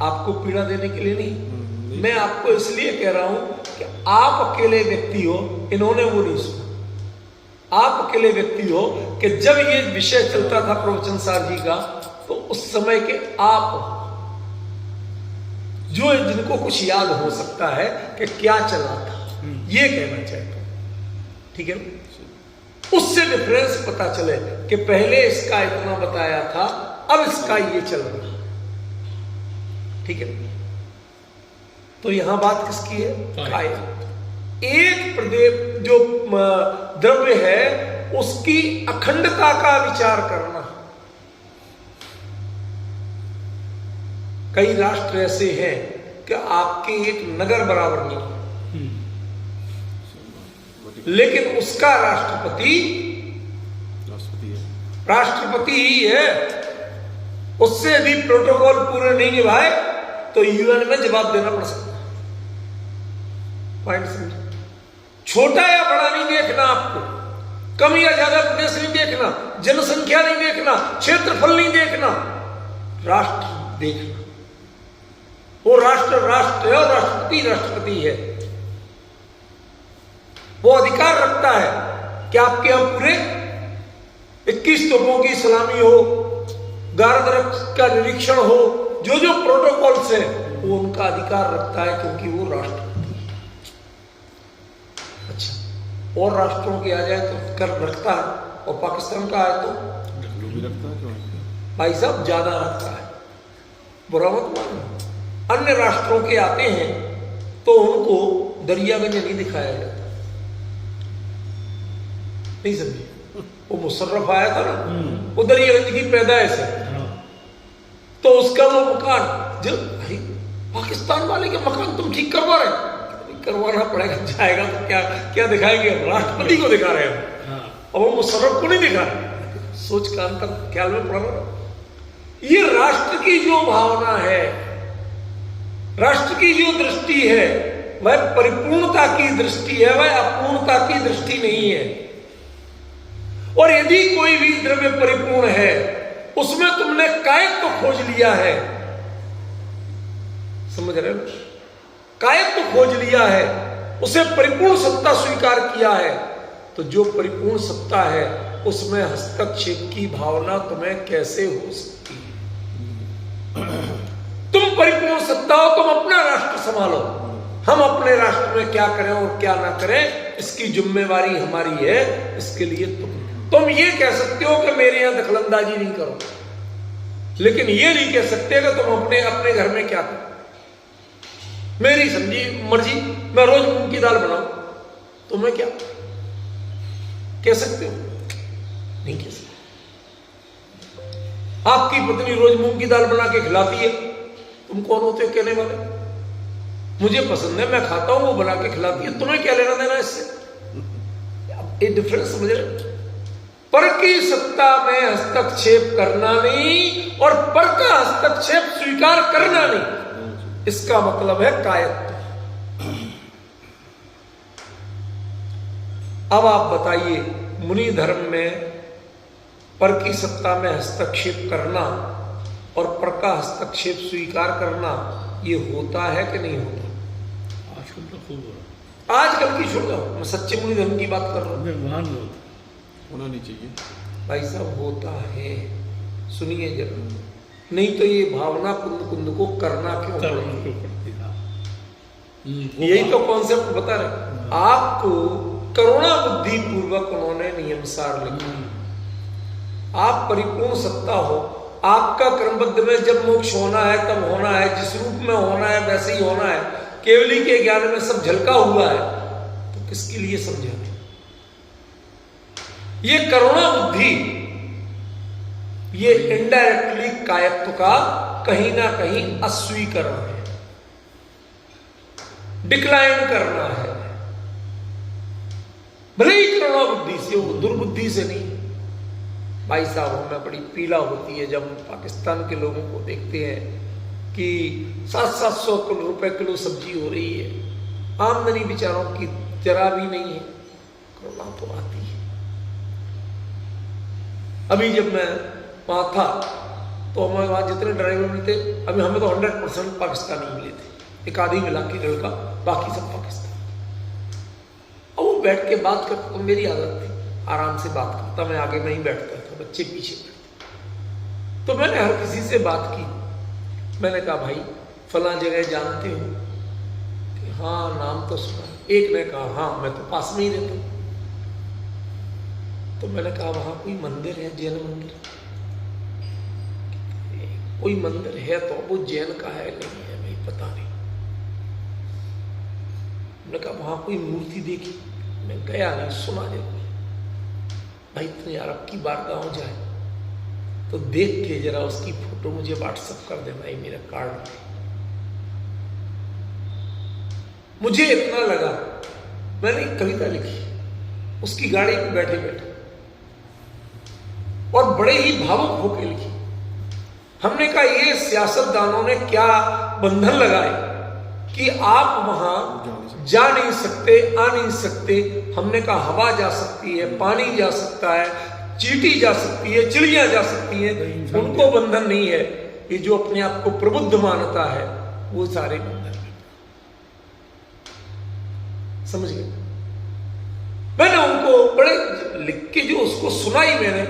आपको पीड़ा देने के लिए नहीं, मैं आपको इसलिए कह रहा हूं कि आप अकेले व्यक्ति हो, इन्होंने वो नहीं सुना। आप अकेले व्यक्ति हो कि जब ये विषय चलता था प्रवचन सार जी का, तो उस समय के आप जो जिनको कुछ याद हो सकता है कि क्या चला था, ये कहना चाहता हूं, ठीक है ना। उससे डिफरेंस पता चले कि पहले इसका इतना बताया था, अब इसका ये चल रहा, ठीक है। तो यहां बात किसकी है, कायक। एक प्रदेश जो द्रव्य है उसकी अखंडता का विचार करना। कई राष्ट्र ऐसे हैं कि आपके एक नगर बराबर नहीं, लेकिन उसका राष्ट्रपति ही है। उससे यदि प्रोटोकॉल पूरे नहीं निभाए तो यूएन में जवाब देना पड़ सकता है। पॉइंट समझे, छोटा या बड़ा नहीं देखना आपको, कम या ज्यादा प्रदेश नहीं देखना, जनसंख्या नहीं देखना, क्षेत्रफल नहीं देखना, राष्ट्र देखना। वो राष्ट्र राष्ट्र है और राष्ट्रपति राष्ट्रपति है। वो अधिकार रखता है कि आपके यहां पूरे 21 तोपों की सलामी हो, गार्ड का निरीक्षण हो, जो जो प्रोटोकॉल्स है वो उनका अधिकार रखता है, क्योंकि वो राष्ट्रपति है। अच्छा, और राष्ट्रों के आ जाए तो कर रखता है, और पाकिस्तान का आए तो भी रखता है, क्यों भाई साहब ज्यादा रखता है, बुरा मत मानो। अन्य राष्ट्रों के आते हैं तो उनको दरियागंज नहीं दिखाया जाता, नहीं समझे। वो मुशर्रफ आया था ना, वो दरियागंज की पैदाइश है, तो उसका वो मकान जो भाई पाकिस्तान वाले के मकान तुम ठीक करवा रहे, करवाना पड़ेगा, जाएगा तो क्या क्या दिखाएंगे, राष्ट्रपति को दिखा रहे हैं, और वो मुशर्रफ को नहीं दिखा रहे। सोच का अंतर ख्याल में पड़ रहा। ये राष्ट्र की जो भावना है, राष्ट्र की जो दृष्टि है, वह परिपूर्णता की दृष्टि है, वह अपूर्णता की दृष्टि नहीं है। और यदि कोई भी द्रव्य परिपूर्ण है, उसमें तुमने कायक तो खोज लिया है, समझ रहे हो, कायक तो खोज लिया है, उसे परिपूर्ण सत्ता स्वीकार किया है, तो जो परिपूर्ण सत्ता है उसमें हस्तक्षेप की भावना तुम्हें कैसे हो सकती है। तुम परिपूर्ण सत्ता हो, तुम अपना राष्ट्र संभालो, हम अपने राष्ट्र में क्या करें और क्या ना करें इसकी जिम्मेवारी हमारी है। इसके लिए तुम ये कह सकते हो कि मेरे यहां दखलंदाजी नहीं करो, लेकिन ये नहीं कह सकते कि तुम अपने अपने घर में क्या करो, मेरी समझी मर्जी, मैं रोज मूंग की दाल बनाऊं, तुम्हें क्या कह सकते हो, नहीं कह सकते। आपकी पत्नी रोज मूंग की दाल बना के खिलाती है, तुम कौन होते हो कहने वाले, मुझे पसंद है, मैं खाता हूं, वो बना के खिलाती है, तुम्हें क्या लेना देना इससे। ये डिफरेंस समझ रहे, पर की सत्ता में हस्तक्षेप करना नहीं और पर का हस्तक्षेप स्वीकार करना नहीं, इसका मतलब है कायत्व। अब आप बताइए, मुनि धर्म में पर की सत्ता में हस्तक्षेप करना और पर का हस्तक्षेप स्वीकार करना ये होता है कि नहीं होता? आजकल तो खूब हो रहा आजकल की छोड़ दो, मैं सच्चे मुनि धर्म की बात कर रहा हूं। है, वहां नहीं होता। होना नहीं चाहिए भाई साहब, होता है, सुनिए जरा, नहीं तो ये भावना कुंद कुंद को करना क्यों करना पड़ेगा? क्यों पड़ती है? यही तो कॉन्सेप्ट बता रहे आपको, करुणा बुद्धि पूर्वक उन्होंने नियम सार लिखा। आप परिपूर्ण सत्ता हो, आपका क्रमबद्ध में जब मोक्ष होना है तब होना है, जिस रूप में होना है वैसे ही होना है, केवली के ज्ञान में सब झलका हुआ है, तो किसके लिए समझाना? ये करुणा बुद्धि, ये इनडायरेक्टली कायत्व का कहीं ना कहीं अस्वीकरण है, डिक्लाइन करना है। भले ही करुणा बुद्धि से हो, दुर्बुद्धि से नहीं। भाई साहब, हमें बड़ी पीड़ा होती है जब हम पाकिस्तान के लोगों को देखते हैं कि 700-700 रुपए किलो सब्जी हो रही है, आमदनी बेचारों की जरा भी नहीं है, करुणा तो आती है। अभी जब मैं वहाँ था तो हमारे वहाँ जितने ड्राइवर मिलते, अभी हमें तो 100% पाकिस्तानी मिले थे, एक आधी मिला के लड़का, बाकी सब पाकिस्तान। और वो बैठ के बात करता, तो मेरी आदत थी आराम से बात करता, मैं आगे नहीं बैठता था, बच्चे पीछे बैठते। तो मैंने हर किसी से बात की। मैंने कहा भाई फला जगह जानते हो? कि हाँ नाम तो सुना। एक ने कहा हाँ मैं तो पास में ही रहता हूँ। तो मैंने कहा वहां कोई मंदिर है, जैन मंदिर? कोई मंदिर है तो वो जैन का है नहीं है भाई पता नहीं। मैंने कहा वहां कोई मूर्ति देखी? मैं गया नहीं, सुना जरूर। भाई तो यार अब की बार गाँव जाए तो देख के जरा उसकी फोटो मुझे व्हाट्सएप कर देना, ये मेरा कार्ड। मुझे इतना लगा, मैंने एक कविता लिखी उसकी गाड़ी पे बैठे बैठे, और बड़े ही भावुक होकर लिखी। हमने कहा ये सियासतदानों ने क्या बंधन लगाए कि आप वहां जा नहीं सकते, आ नहीं सकते। हमने कहा हवा जा सकती है, पानी जा सकता है, चींटी जा सकती है, चिड़ियां जा सकती है, उनको बंधन नहीं है। ये जो अपने आप को प्रबुद्ध मानता है वो सारे बंधन है। समझ गए? मैंने उनको बड़े लिख के जो उसको सुनाई मैंने,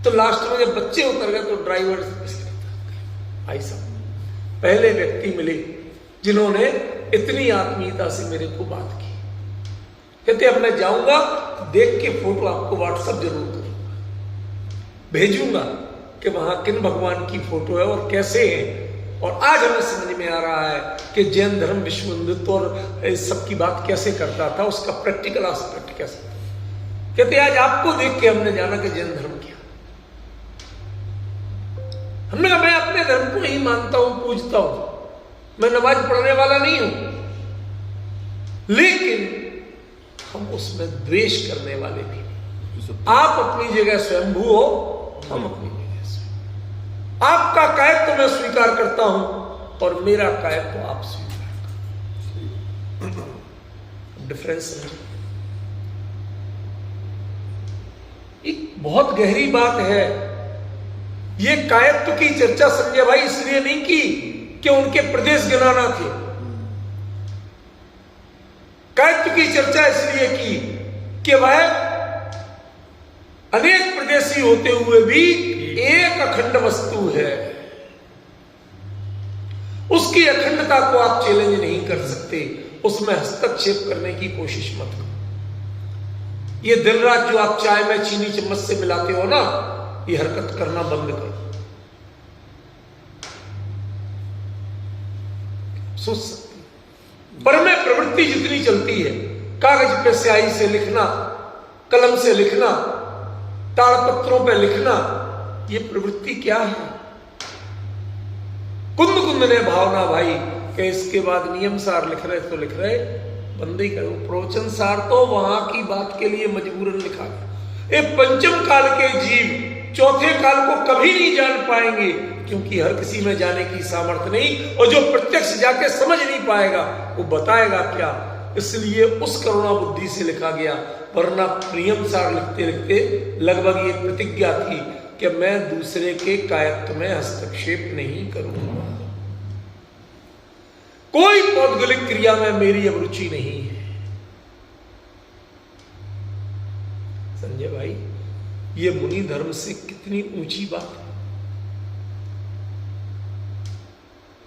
तो लास्ट में जब बच्चे उतर गए तो ड्राइवर भाई साहब पहले व्यक्ति मिले जिन्होंने इतनी आत्मीयता से मेरे को बात की। कहते अब मैं जाऊंगा देख के फोटो आपको व्हाट्सएप जरूर करूंगा, भेजूंगा कि वहां किन भगवान की फोटो है और कैसे है। और आज हमें समझ में आ रहा है कि जैन धर्म विश्व हिंदुत्व और इस सब की बात कैसे करता था, उसका प्रैक्टिकल एस्पेक्ट कैसे था। कहते आज आपको देख के हमने जाना कि जैन धर्म क्या। हमने कहा मैं अपने धर्म को ही मानता हूं, पूजता हूं, मैं नमाज पढ़ने वाला नहीं हूं, लेकिन हम उसमें द्वेष करने वाले भी नहीं। आप अपनी जगह स्वयंभू हो, हम अपनी जगह स्वयं। आपका कायद तो मैं स्वीकार करता हूं और मेरा कायद तो आप स्वीकार करो। डिफरेंस है। एक बहुत गहरी बात है। ये कायत्व की चर्चा संजय भाई इसलिए नहीं की कि उनके प्रदेश गिनाना थे। कायत्व की चर्चा इसलिए की कि वह अनेक प्रदेशी होते हुए भी एक अखंड वस्तु है। उसकी अखंडता को आप चैलेंज नहीं कर सकते, उसमें हस्तक्षेप करने की कोशिश मत करो। ये दिन रात जो आप चाय में चीनी चम्मच से मिलाते हो ना, ये हरकत करना बंद करो। सोच सकते पर में प्रवृत्ति जितनी चलती है, कागज पे स्याही से लिखना, कलम से लिखना, ताड़पत्रों पे लिखना, ये प्रवृत्ति क्या है? कुंद कुंद ने भावना भाई कि इसके बाद नियम सार लिख रहे तो लिख रहे, बंदे करो। प्रवचन सार तो वहां की बात के लिए मजबूरन लिखा गया। ये पंचम काल के जीव चौथे काल को कभी नहीं जान पाएंगे, क्योंकि हर किसी में जाने की सामर्थ्य नहीं, और जो प्रत्यक्ष जाके समझ नहीं पाएगा वो बताएगा क्या। इसलिए उस करुणा बुद्धि से लिखा गया, वरना नियम सार लिखते लिखते लगभग ये प्रतिज्ञा थी कि मैं दूसरे के कायत्व में हस्तक्षेप नहीं करूंगा, कोई पौद्गलिक क्रिया में मेरी अब रुचि नहीं है। संजय भाई ये मुनि धर्म से कितनी ऊंची बात है।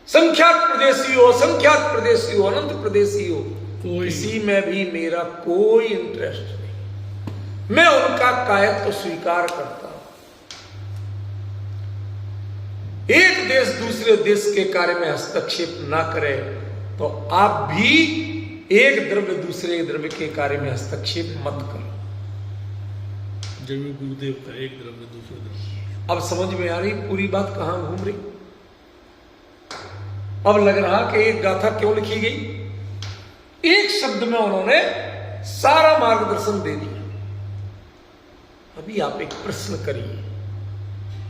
संख्यात प्रदेशी हो, असंख्यात प्रदेशी हो, अनंत प्रदेशी हो, किसी में भी मेरा कोई इंटरेस्ट नहीं। मैं उनका कायत्व तो स्वीकार करता हूं। एक देश दूसरे देश के कार्य में हस्तक्षेप ना करे तो आप भी एक द्रव्य दूसरे द्रव्य के कार्य में हस्तक्षेप मत करो। गुरुदेव का एक द्रव्य दूसरे द्रव्य। अब समझ में आ रही पूरी बात कहां घूम रही? अब लग रहा कि एक गाथा क्यों लिखी गई। एक शब्द में उन्होंने सारा मार्गदर्शन दे दिया। अभी आप एक प्रश्न करिए,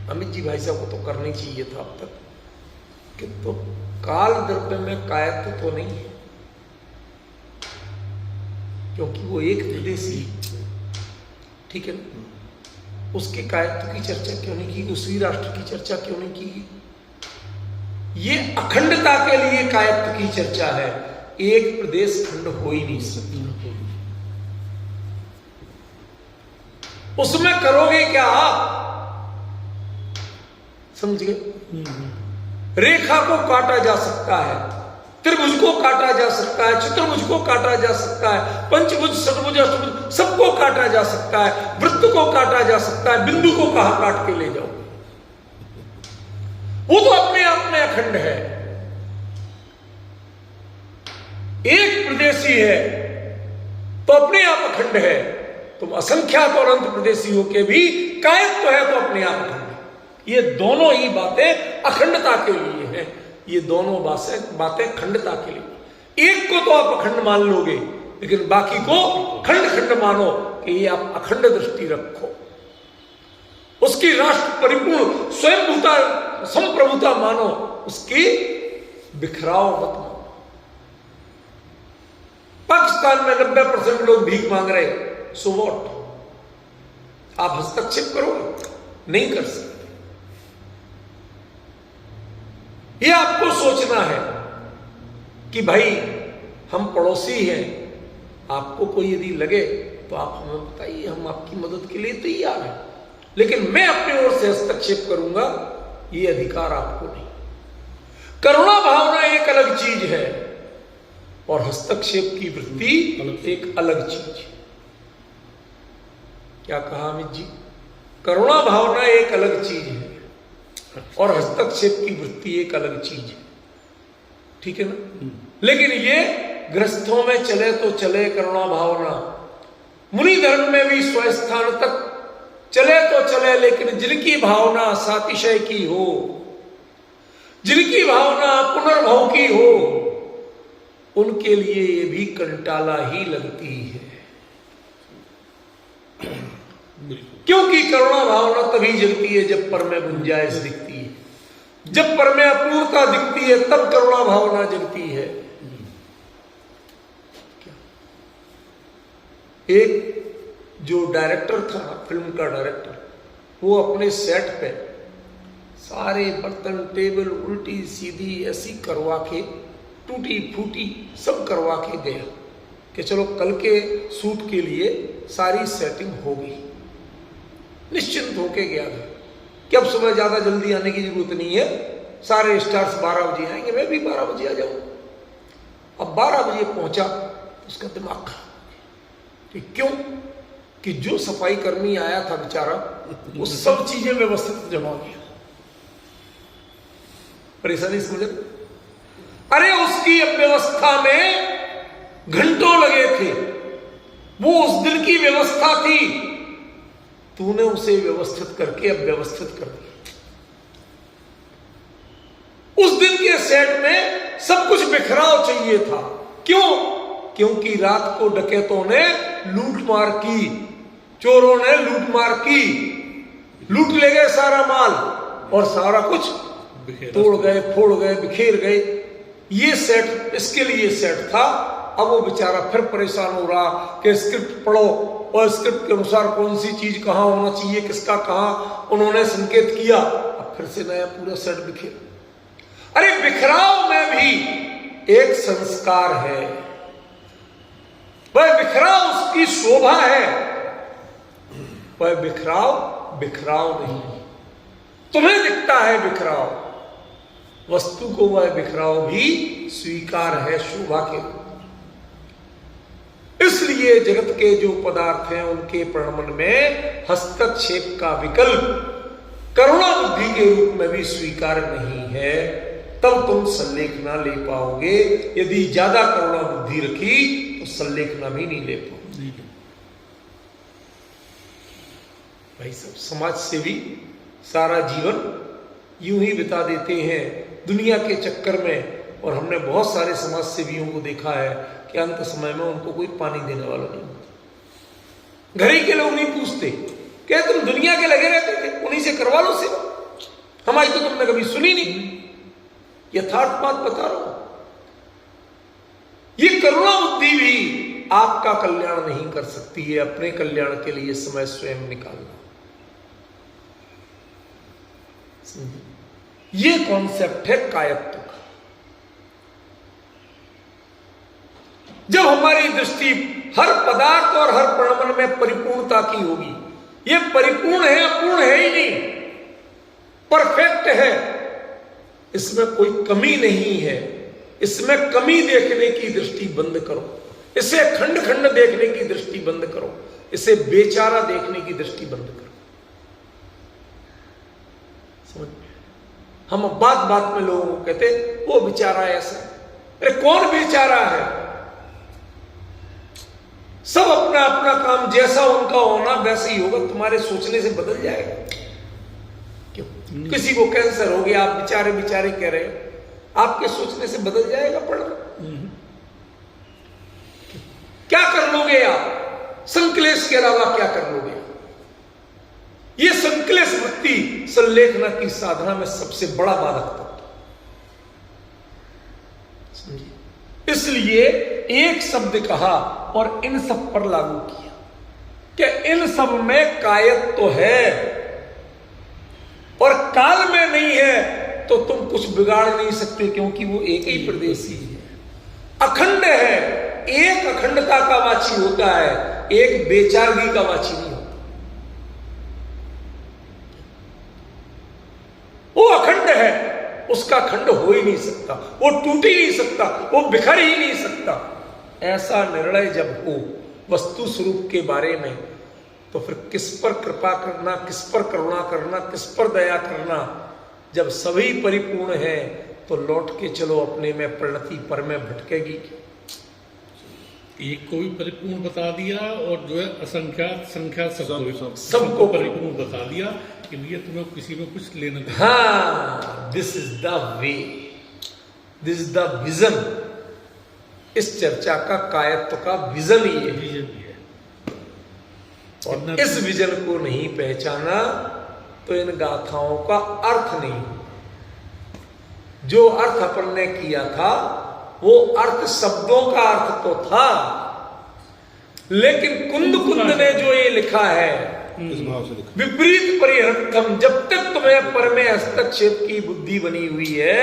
अमित जी भाई साहब को तो करनी चाहिए था अब तक, कि तो काल द्रव्य में कायत्व तो नहीं है, क्योंकि वो एक विदेशी, ठीक है ना। उसके कायत्व की चर्चा क्यों नहीं की, उसी राष्ट्र की चर्चा क्यों नहीं की? ये अखंडता के लिए कायत्व की चर्चा है। एक प्रदेश खंड हो ही नहीं सकता। उसमें करोगे क्या आप? समझ गए? रेखा को काटा जा सकता है, त्रिभुज को काटा जा सकता है, चतुर्भुज को काटा जा सकता है, पंचभुज, षटभुज, अष्टभुज सबको काटा जा सकता है, वृत्त को काटा जा सकता है, बिंदु को कहां काट के ले जाओ? वो तो अपने आप में अखंड है। एक प्रदेशी है तो अपने आप अखंड है। तुम असंख्यात और अंत प्रदेशी हो के भी कायत्व है तो अपने आप अखंड है। ये दोनों ही बातें अखंडता के लिए हैं। ये दोनों बातें खंडता के लिए। एक को तो आप अखंड मान लोगे, लेकिन बाकी को खंड खंड मानो कि ये आप अखंड दृष्टि रखो। उसकी राष्ट्र परिपूर्ण स्वयंभूता संप्रभुता मानो, उसकी बिखराव मत मानो। पाकिस्तान में 90% लोग भीख मांग रहे, सो व्हाट? आप हस्तक्षेप करोगे? नहीं कर सकते। ये आपको सोचना है कि भाई हम पड़ोसी हैं, आपको कोई यदि लगे तो आप हमें बताइए, हम आपकी मदद के लिए तैयार हैं, लेकिन मैं अपनी ओर से हस्तक्षेप करूंगा, ये अधिकार आपको नहीं। करुणा भावना एक अलग चीज है और हस्तक्षेप की वृत्ति एक अलग चीज है। क्या कहा अमित जी? करुणा भावना एक अलग चीज है और हस्तक्षेप की वृत्ति एक अलग चीज है। ठीक है ना? लेकिन ये गृहस्थों में चले तो चले करुणा भावना, मुनि धर्म में भी स्वस्थान तक चले तो चले, लेकिन जिनकी भावना सातिशय की हो, जिनकी भावना पुनर्भव की हो, उनके लिए ये भी कंटाला ही लगती है। क्योंकि करुणा भावना तभी जगती है जब पर में गुंजाइश दिखती है। जब पर में अपूर्णता दिखती है तब करुणा भावना जगती है। एक जो डायरेक्टर था, फिल्म का डायरेक्टर, वो अपने सेट पे सारे बर्तन टेबल उल्टी सीधी ऐसी करवा के, टूटी फूटी सब करवा के गया कि चलो कल के शूट के लिए सारी सेटिंग हो गई। निश्चिंत होके गया था कि अब सुबह ज्यादा जल्दी आने की जरूरत नहीं है, सारे स्टार्स 12 बजे आएंगे, मैं भी 12 बजे आ जाऊंगा। अब 12 बजे पहुंचा, उसका दिमाग खराब। क्यों? कि जो सफाई कर्मी आया था बेचारा, वो सब चीजें व्यवस्थित जमा गया। परेशानी समझ? अरे उसकी व्यवस्था में घंटों लगे थे, वो उस दिन की व्यवस्था थी, तूने उसे व्यवस्थित करके अब व्यवस्थित कर दिया। उस दिन के सेट में सब कुछ बिखराव चाहिए था। क्यों? क्योंकि रात को डकैतों ने लूटमार की, चोरों ने लूटमार की, लूट ले गए सारा माल और सारा कुछ तोड़ गए, फोड़ गए, बिखेर गए। ये सेट इसके लिए सेट था। अब वो बेचारा फिर परेशान हो रहा कि स्क्रिप्ट पढ़ो और स्क्रिप्ट के अनुसार कौन सी चीज कहां होना चाहिए, किसका कहां उन्होंने संकेत किया। अब फिर से नया पूरा सेट बिखेर। अरे बिखराव में भी एक संस्कार है, वह बिखराव उसकी शोभा है। वह बिखराव नहीं, तुम्हें दिखता है बिखराव, वस्तु को वह बिखराव भी स्वीकार है शोभा के रूप। इसलिए जगत के जो पदार्थ हैं उनके प्रणमन में हस्तक्षेप का विकल्प करुणा बुद्धि के रूप में भी स्वीकार नहीं है। तब तुम सल्लेखना ले पाओगे। यदि ज्यादा करुणा बुद्धि रखी तो सल्लेखना भी नहीं ले पाओगे। भाई सब समाज सेवी सारा जीवन यूं ही बिता देते हैं दुनिया के चक्कर में, और हमने बहुत सारे समाज सेवियों को देखा है कि अंत समय में उनको कोई पानी देने वाला नहीं होता। घर ही के लोग नहीं पूछते, क्या तुम दुनिया के लगे रहते थे, उन्हीं से करवा लो सेवा, हमारी तो तुमने कभी सुनी नहीं। यथार्थ बात बता रहा हूं। ये करुणा बुद्धि भी आपका कल्याण नहीं कर सकती है। अपने कल्याण के लिए समय स्वयं निकालना। ये कॉन्सेप्ट है कायत्व का। जब हमारी दृष्टि हर पदार्थ और हर परमाणु में परिपूर्णता की होगी, ये परिपूर्ण है, अपूर्ण है ही नहीं, परफेक्ट है, इसमें कोई कमी नहीं है। इसमें कमी देखने की दृष्टि बंद करो, इसे खंड खंड देखने की दृष्टि बंद करो, इसे बेचारा देखने की दृष्टि बंद करो। समझ? हम बात बात में लोगों को कहते वो बेचारा ऐसा, अरे कौन बेचारा है? सब अपना अपना काम जैसा उनका होना वैसे ही होगा, तुम्हारे सोचने से बदल जाएगा। क्यों? किसी को कैंसर हो गया, आप बेचारे बेचारे कह रहे हो, आपके सोचने से बदल जाएगा पढ़ना? क्या कर लोगे आप? संकलेश के अलावा क्या कर लोगे? ये संकलेश वृत्ति संलेखना की साधना में सबसे बड़ा बाधक तत्व, समझिए। इसलिए एक शब्द कहा और इन सब पर लागू किया कि इन सब में कायत्व तो है और काल में नहीं है, तो तुम कुछ बिगाड़ नहीं सकते, क्योंकि वो एक ही प्रदेशी है, अखंड है। एक अखंडता का वाची होता है, एक बेचारगी का वाची नहीं होता। वो अखंड है, उसका खंड हो ही नहीं सकता, वो टूट ही नहीं सकता, वो बिखर ही नहीं सकता। ऐसा निर्णय जब हो वस्तु स्वरूप के बारे में, तो फिर किस पर कृपा करना, किस पर करुणा करना, किस पर दया करना? जब सभी परिपूर्ण है तो लौट के चलो अपने में, प्रणति पर में भटकेगी। एक को भी परिपूर्ण बता दिया और जो है असंख्यात संख्या सबको परिपूर्ण बता दिया कि भैया तुम्हें किसी में कुछ लेना देना। हाँ, this is the way, this is the vision. इस चर्चा का, कायत्व का विजन ही है। विजन ही है। और इस विजन को नहीं पहचाना तो इन गाथाओं का अर्थ नहीं। जो अर्थ अपन ने किया था वो अर्थ शब्दों का अर्थ तो था, लेकिन कुंद कुंद ने जो ये लिखा है इस भाव से लिखा, विपरीत परिहर्तम, जब तक तुम्हें पर में हस्तक्षेप की बुद्धि बनी हुई है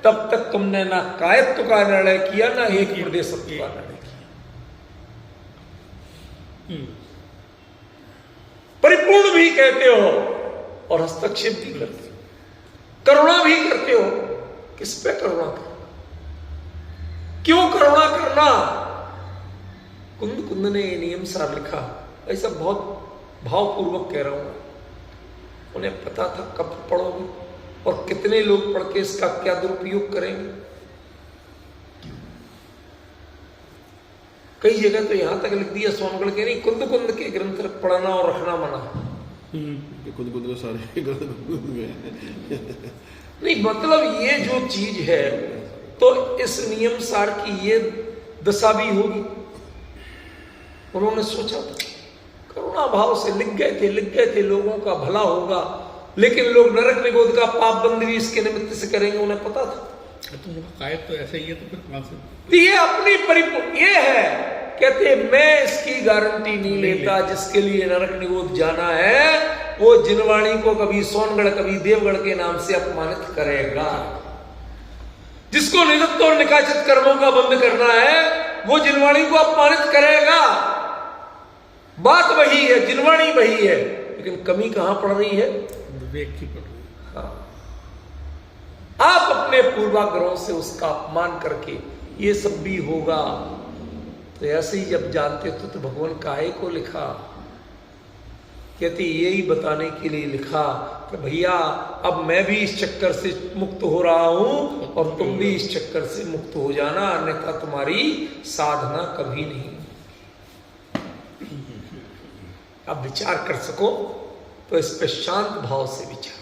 तब तक तुमने ना कायत्व का निर्णय किया, ना एक प्रदेशत्व का निर्णय किया। परिपूर्ण भी कहते हो और हस्तक्षेप भी करते हो, करुणा भी करते हो। किस पे करुणा कर? क्यों करुणा करना? कुंद कुंद ने नियम सार लिखा, ऐसा बहुत भावपूर्वक कह रहा हूं। उन्हें पता था कब पढ़ोगे और कितने लोग पढ़ के इसका क्या दुरुपयोग करेंगे। कई जगह तो यहां तक लिख दिया सोनगढ़ के नहीं, कुंद कुंद के ग्रंथ पढ़ना और रखना मना। खुद खुद के सारे नहीं, मतलब ये जो चीज है तो इस नियम सार की ये दशा भी होगी। उन्होंने सोचा था, करुणा भाव से लिख गए थे लोगों का भला होगा, लेकिन लोग नरक निगोद का पाप बंद भी इसके निमित्त से करेंगे, उन्हें पता था। तो कायद तो ऐसा ही है, तो फिर कहां से? ये अपनी परिपूर्ण ये है, कहते मैं इसकी गारंटी नहीं लेता। जिसके लिए नरक निगोद जाना है वो जिनवाणी को कभी सोनगढ़ कभी देवगढ़ के नाम से अपमानित करेगा। जिसको निजत्व और निकाचित कर्मों का बंद करना है वो जिनवाणी को अपमानित करेगा। बात वही है, जिनवाणी वही है, लेकिन कमी कहां पड़ रही है? विवेक की पड़ रही है। हाँ। आप अपने पूर्वाग्रहों से उसका अपमान करके ये सब भी होगा, तो ऐसे ही जब जानते तो भगवान काहे को लिखा? कहते यही बताने के लिए लिखा कि भैया अब मैं भी इस चक्कर से मुक्त हो रहा हूं और तुम भी इस चक्कर से मुक्त हो जाना, अन्यथा तुम्हारी साधना कभी नहीं। अब विचार कर सको तो इस पे शांत भाव से विचार।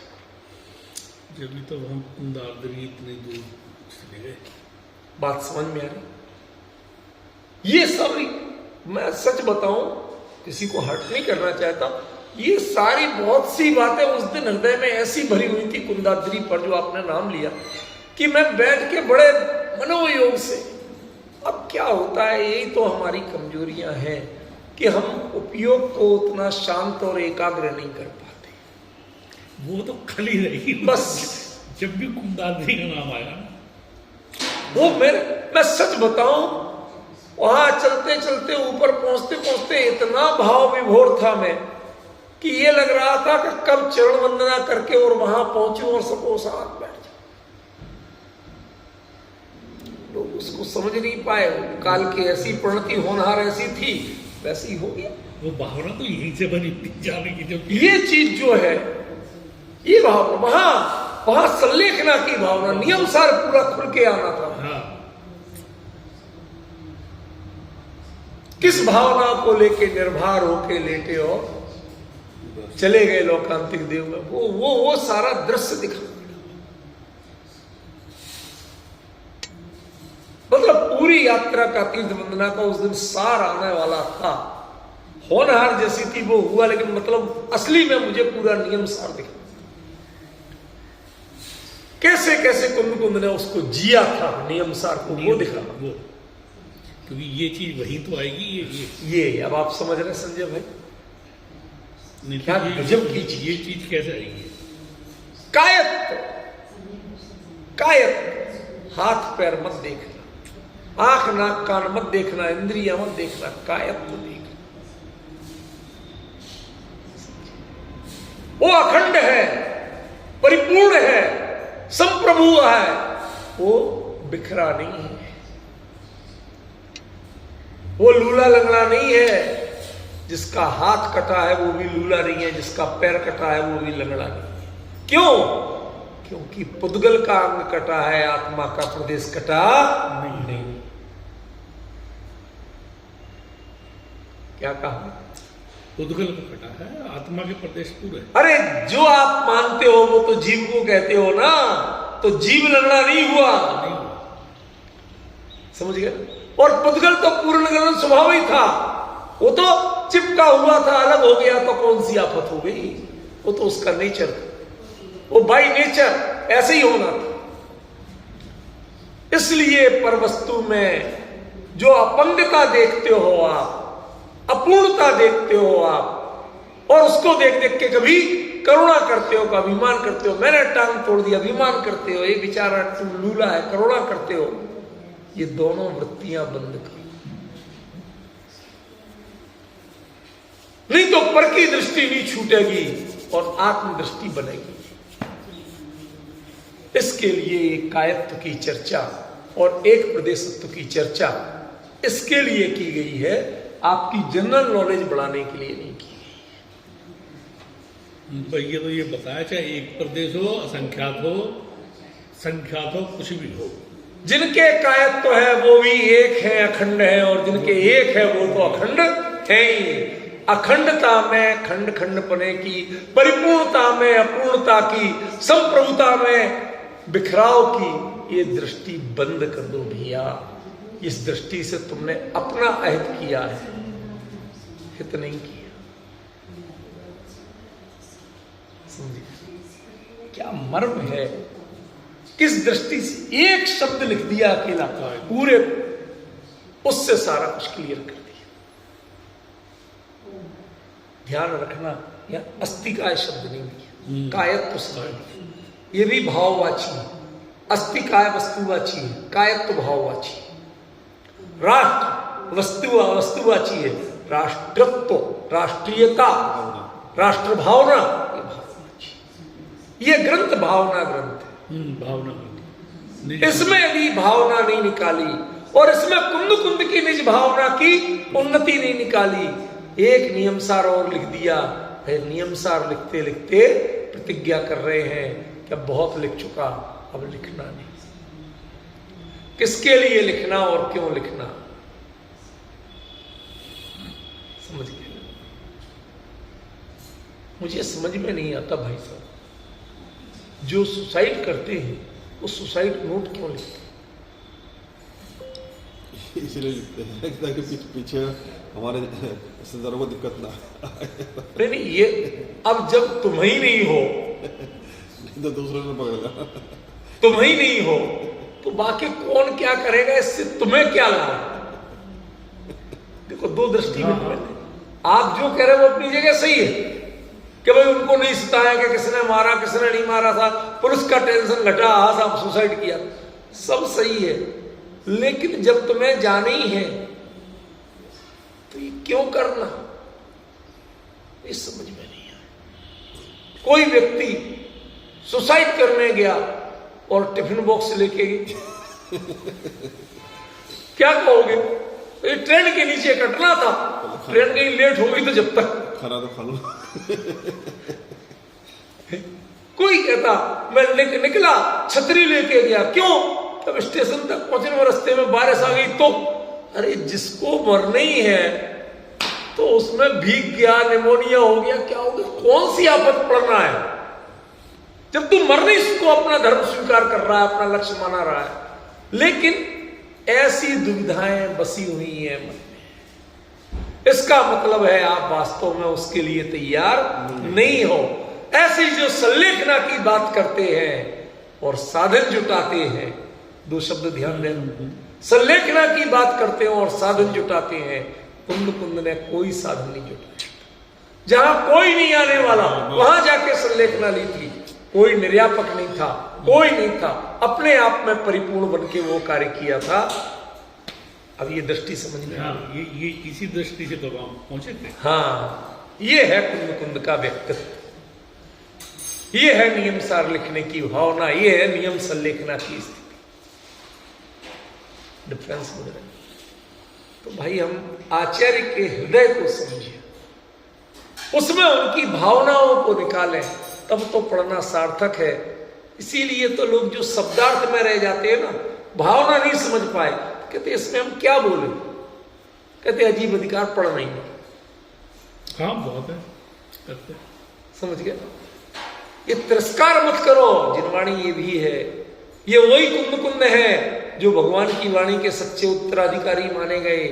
जब तो हम कुंदार्दरी इतने दूर चले गए, बात समझ में आ रही? ये सब मैं सच बताऊं, किसी को हर्ट नहीं करना चाहता, ये सारी बहुत सी बातें उस दिन हृदय में ऐसी भरी हुई थी कुंदाद्री पर जो आपने नाम लिया, कि मैं बैठ के बड़े मनोयोग से, अब क्या होता है, यही तो हमारी कमजोरियां हैं कि हम उपयोग को उतना शांत और एकाग्र नहीं कर पाते। वो तो खली रही बस। जब भी कुंदाद्री का नाम आया ना, वो मैं सच बताऊं, वहां चलते चलते ऊपर पहुंचते पहुंचते इतना भाव विभोर था मैं कि ये लग रहा था कि कब चरण वंदना करके और वहां पहुंचूं और सबको साथ बैठ जाऊं। लोग उसको समझ नहीं पाए, काल की ऐसी प्रणति होनहार ऐसी थी, वैसी हो गया। वो भावना तो यहीं से बनी थी जाने की, जब ये चीज जो है, ये भावना वहां संलेखना की भावना, नियम सार पूरा खुल के आना था। हाँ, किस भावना को लेके निर्भर होके लेटे और चले गए लोकांतिक देव में, वो सारा दृश्य दिखा। मतलब पूरी यात्रा का, तीर्थ वंदना का उस दिन सार आने वाला था। होनहार जैसी थी वो हुआ, लेकिन मतलब असली में मुझे पूरा नियम सार दिखा। कैसे कैसे कुंद कुंद ने उसको जिया था, नियम सार को वो दिखा। वो क्योंकि ये चीज वही तो आएगी। ये अब आप समझ रहे संजय भाई, नहीं क्या तो गजब की चीज। ये चीज कैसे आएगी? कायत्त हाथ पैर मत देखना, आंख नाक कान मत देखना, इंद्रिया मत देखना, कायत्त देखना। वो अखंड है, परिपूर्ण है, संप्रभु है, वो बिखरा नहीं है, वो लूला लंगड़ा नहीं है। जिसका हाथ कटा है वो भी लूला नहीं है, जिसका पैर कटा है वो भी लंगड़ा नहीं है। क्यों? क्योंकि पुद्गल का अंग कटा है, आत्मा का प्रदेश कटा नहीं। क्या कहा? पुद्गल का कटा है, आत्मा के प्रदेश पूरे। अरे जो आप मानते हो वो तो जीव को कहते हो ना, तो जीव लंगड़ा नहीं हुआ, समझ गए? और पुद्गल तो पूर्ण गलन स्वभाव ही था, वो तो चिपका हुआ था, अलग हो गया तो कौन सी आफत हो गई, वो तो उसका नेचर था, वो बाय नेचर ऐसे ही होना था। इसलिए पर वस्तु में जो अपंगता देखते हो आप, अपूर्णता देखते हो आप, और उसको देख देख के कभी करुणा करते हो, कभी अभिमान करते हो, मैंने टांग तोड़ दिया, अभिमान करते हो, ये बेचारा तू लूला है, करुणा करते हो। ये दोनों वृत्तियां बंद करो, नहीं तो पर की दृष्टि नहीं छूटेगी और आत्मदृष्टि बनेगी। इसके लिए कायत्व की चर्चा और एक प्रदेशत्व की चर्चा इसके लिए की गई है, आपकी जनरल नॉलेज बढ़ाने के लिए नहीं की गई। ये तो ये बताया, चाहे एक प्रदेश हो, असंख्यात हो, संख्यात हो, कुछ भी हो, जिनके कायत्व है वो भी एक है, अखंड है, और जिनके एक है वो तो अखंड है ही। अखंडता में खंड खंडपने की, परिपूर्णता में अपूर्णता की, संप्रभुता में बिखराव की ये दृष्टि बंद कर दो भैया। इस दृष्टि से तुमने अपना अहित किया है, हित नहीं किया। समझिए क्या मर्म है, किस दृष्टि से एक शब्द लिख दिया अकेला, पूरे उससे सारा कुछ क्लियर कर दिया। ध्यान रखना, यह अस्तिकाय शब्द नहीं दिया, कायत्व शब्द। ये भी भाववाची है, अस्तिकाय वस्तुवाची है, कायत्व भाववाची। राष्ट्र वस्तुवाची है, राष्ट्रत्व, राष्ट्रीयता, राष्ट्र भावना, ये भाववाची। ये ग्रंथ भावना ग्रंथ है। भावना इसमें यदि भावना नहीं निकाली और इसमें कुंद कुंद की निज भावना की उन्नति नहीं निकाली, एक नियमसार और लिख दिया, फिर नियमसार लिखते लिखते प्रतिज्ञा कर रहे हैं कि अब बहुत लिख चुका, अब लिखना नहीं। किसके लिए लिखना और क्यों लिखना, समझ गए? मुझे समझ में नहीं आता भाई साहब, जो सुसाइड करते हैं वो सुसाइड नोट क्यों लिखते हैं? इसलिए लिखते हैं ताकि पीछे हमारे संदर्भ को दिक्कत ना नहीं नहीं, ये अब जब तुम ही नहीं हो, नहीं तो दूसरे ने पकड़ेगा। तुम ही नहीं हो तो बाकी कौन क्या करेगा, इससे तुम्हें क्या लाभ? देखो दो दृष्टि में आप जो कह रहे हो वो अपनी जगह सही है, कि भाई उनको नहीं सताया कि किसने मारा किसने नहीं मारा था, पुलिस का टेंशन घटा, हाँ साहब सुसाइड किया, सब सही है, लेकिन जब तुम्हें जाना ही है तो ये क्यों करना, ये समझ में नहीं आया। कोई व्यक्ति सुसाइड करने गया और टिफिन बॉक्स लेके गया, क्या कहोगे? ये ट्रेन के नीचे कटना था, ट्रेन कहीं लेट हो गई तो जब तक खरा तो खा लो। कोई कहता मैं निकला छतरी लेके गया, क्यों? तब स्टेशन तक पहुंचने में रास्ते में बारिश आ गई तो, अरे जिसको मरना ही है तो उसमें भीग गया, निमोनिया हो गया, क्या हो गया, कौन सी आफत पड़ना है? जब तू मरने इसको अपना धर्म स्वीकार कर रहा है, अपना लक्ष्य माना रहा है, लेकिन ऐसी दुविधाएं बसी हुई है मन में, इसका मतलब है आप वास्तव में उसके लिए तैयार नहीं हो। ऐसी जो संलेखना की बात करते हैं और साधन जुटाते हैं, दो शब्द ध्यान दें, संलेखना की बात करते हैं और साधन जुटाते हैं, कुंद ने कोई साधन नहीं जुटाया। जहां कोई नहीं आने वाला वहां जाके संलेखना ली थी, कोई निर्यापक नहीं था, कोई नहीं था, अपने आप में परिपूर्ण बन के वो कार्य किया था। अब ये दृष्टि समझ में हाँ, ये इसी दृष्टि से तो हम पहुंचे थे। हाँ, ये है कुंद का व्यक्तित्व, ये है नियम सार लिखने की भावना, ये है नियम संलेखना की स्थिति। डिफरेंस बोल रहे हैं तो भाई हम आचार्य के हृदय को समझिए, उसमें उनकी भावनाओं को निकालें, तब तो पढ़ना सार्थक है। इसीलिए तो लोग जो शब्दार्थ में रह जाते हैं ना, भावना नहीं समझ पाए, कहते इसमें हम क्या बोले, कहते अजीब अधिकार पढ़ नहीं। हाँ बहुत है करते। समझ गया? ये तिरस्कार मत करो, जिनवाणी ये भी है, ये वही कुंद है जो भगवान की वाणी के सच्चे उत्तराधिकारी माने गए।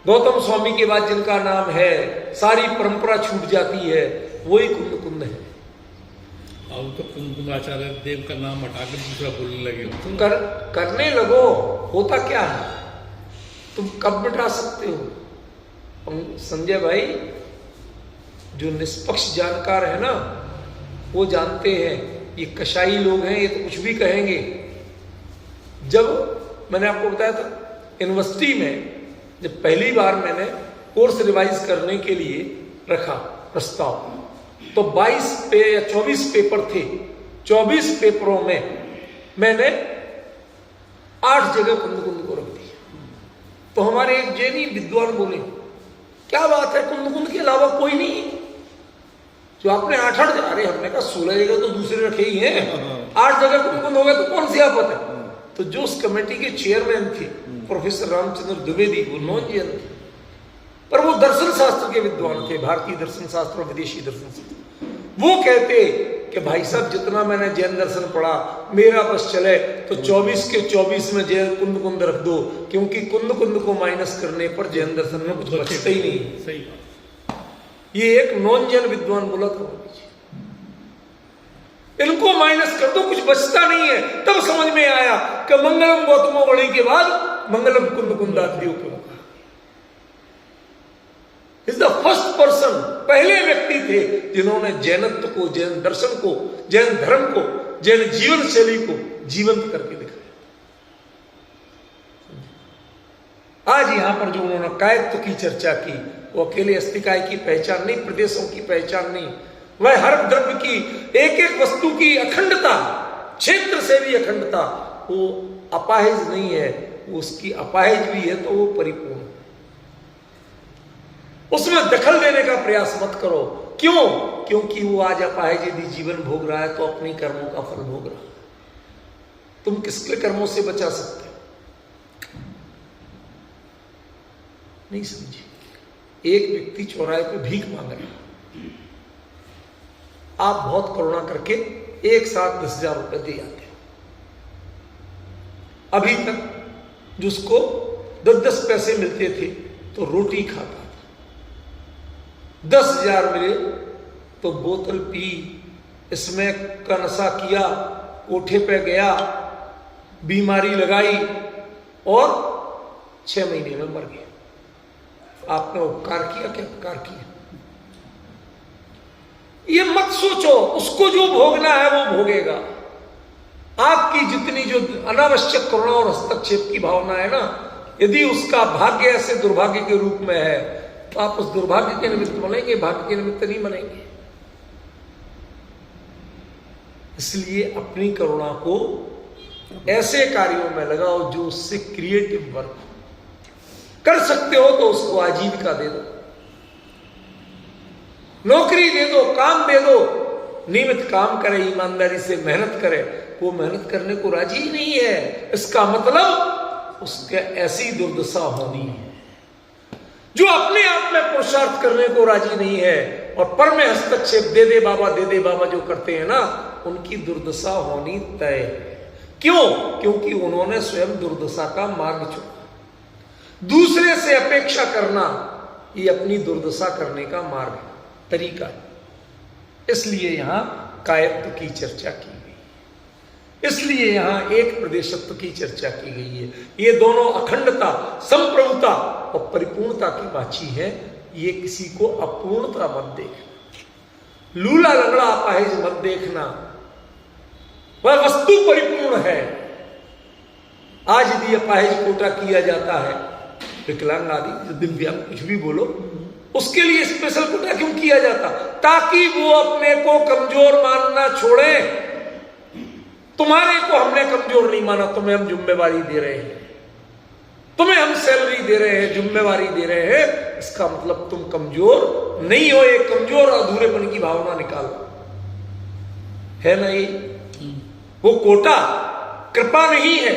गौतम स्वामी के बाद जिनका नाम है, सारी परंपरा छूट जाती है, वही कुंद है। अब तो कुंदाचार्य देव का नाम हटाकर दूसरा बोलने लगे हो तो करने लगो, होता क्या है, तुम कब मिटा सकते हो? संजय भाई जो निष्पक्ष जानकार है ना, वो जानते हैं ये कशाई लोग हैं, ये तो कुछ भी कहेंगे। जब मैंने आपको बताया था यूनिवर्सिटी में, जब पहली बार मैंने कोर्स रिवाइज करने के लिए रखा प्रस्ताव, तो 22 या 24 पेपर थे। 24 पेपरों में मैंने 8 जगह कुंद को रख दिया। तो हमारे एक जैनी विद्वान बोले, क्या बात है, कुंद के अलावा कोई नहीं जो आपने 8 जगह? अरे हमने कहा 16 जगह तो दूसरे रखे ही हैं, 8 जगह कुंद हो गए तो कौन सी आफत है? तो जो उस कमेटी के चेयरमैन थे प्रोफेसर रामचंद्र द्विवेदी, वो नॉन-जैन थे, पर वो दर्शन शास्त्र के विद्वान थे, भारतीय दर्शन शास्त्र और विदेशी दर्शन शास्त्र। वो कहते कि भाई साहब जितना मैंने जैन दर्शन पढ़ा, मेरा बस चले तो 24 के 24 में जैन कुंद रख दो, क्योंकि कुंद को माइनस करने पर जैन दर्शन में कुछ बचता ही नहीं। सही। ये एक नॉन जैन विद्वान बोला था, इनको माइनस कर दो, कुछ बचता नहीं है। तब समझ में आया कि मंगलम गौतमो गणी के बाद मंगलम कुंदाद्यो के इज द फर्स्ट पर्सन, पहले व्यक्ति थे जिन्होंने जैनत्व को, जैन दर्शन को, जैन धर्म को, जैन जीवन शैली को जीवंत करके दिखाया। आज यहां पर जो उन्होंने कायत्व की चर्चा की, वो अकेले अस्तिकाय की पहचान नहीं, प्रदेशों की पहचान नहीं, वह हर द्रव्य की, एक एक वस्तु की अखंडता, क्षेत्र से भी अखंडता, वो अपाहिज नहीं है, वो उसकी अपाहिज भी है तो वो परिपूर्ण। उसमें दखल देने का प्रयास मत करो। क्यों? क्योंकि वो आज अपाहिज यदि जीवन भोग रहा है तो अपनी कर्मों का फल भोग रहा है। तुम किसके कर्मों से बचा सकते हो? नहीं समझे। एक व्यक्ति चौराहे पे भीख मांग रहा है, आप बहुत करुणा करके एक साथ 10,000 रुपए दे आते हो। अभी तक जिसको 10-10 पैसे मिलते थे तो रोटी खाता था, 10,000 मिले तो बोतल पी, इसमें का नशा किया, कोठे पे गया, बीमारी लगाई और 6 महीने में मर गया। आपने उपकार किया? क्या उपकार किया? ये मत सोचो, उसको जो भोगना है वो भोगेगा। आपकी जितनी जो अनावश्यक करुणा और हस्तक्षेप की भावना है ना, यदि उसका भाग्य ऐसे दुर्भाग्य के रूप में है तो आप उस दुर्भाग्य के निमित्त बनेंगे, भाग्य के निमित्त नहीं बनेंगे। इसलिए अपनी करुणा को ऐसे कार्यों में लगाओ जो उससे क्रिएटिव वर्क कर सकते हो, तो उसको आजीविका दे दो, नौकरी दे दो, काम दे दो, नियमित काम करे, ईमानदारी से मेहनत करे। वो मेहनत करने को राजी ही नहीं है, इसका मतलब उसके ऐसी दुर्दशा होनी है। जो अपने आप में पुरुषार्थ करने को राजी नहीं है और पर में हस्तक्षेप दे दे बाबा जो करते हैं ना, उनकी दुर्दशा होनी तय है। क्यों? क्योंकि उन्होंने स्वयं दुर्दशा का मार्ग चुना। दूसरे से अपेक्षा करना ये अपनी दुर्दशा करने का मार्ग है, तरीका है। इसलिए यहां कायत्व की चर्चा की गई, इसलिए यहां एक प्रदेशत्व की चर्चा की गई है। ये दोनों अखंडता, संप्रभुता और परिपूर्णता की बाची है। ये किसी को अपूर्णता मत देखना, लूला लंगड़ा अपाहिज मत देखना। वह वस्तु परिपूर्ण है। आज यदि अपाहिज कोटा किया जाता है, विकलांग आदि दिव्यांग कुछ भी बोलो, उसके लिए स्पेशल कोटा क्यों किया जाता? ताकि वो अपने को कमजोर मानना छोड़े। तुम्हारे को हमने कमजोर नहीं माना, तुम्हें हम जिम्मेवारी दे रहे हैं, तुम्हें हम सैलरी दे रहे हैं, जिम्मेवारी दे रहे हैं, इसका मतलब तुम कमजोर नहीं हो। एक कमजोर अधूरेपन की भावना निकालो, है ना? ये वो कोटा कृपा नहीं है,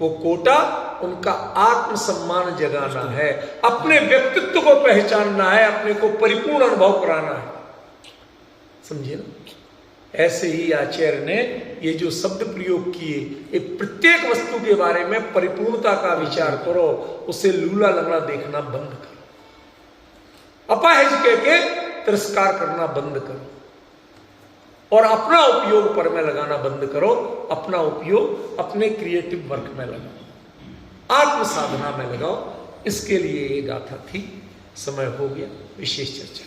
वो कोटा उनका आत्मसम्मान जगाना है, अपने व्यक्तित्व को पहचानना है, अपने को परिपूर्ण अनुभव कराना है। समझे ना? ऐसे ही आचार्य ने ये जो शब्द प्रयोग किए, ये प्रत्येक वस्तु के बारे में परिपूर्णता का विचार करो, उसे लूला लंगड़ा देखना बंद करो, अपाहिज कह के तिरस्कार करना बंद करो और अपना उपयोग पर में लगाना बंद करो। अपना उपयोग अपने क्रिएटिव वर्क में लगाओ, आत्म साधना में लगाओ। इसके लिए ये गाथा थी। समय हो गया, विशेष चर्चा।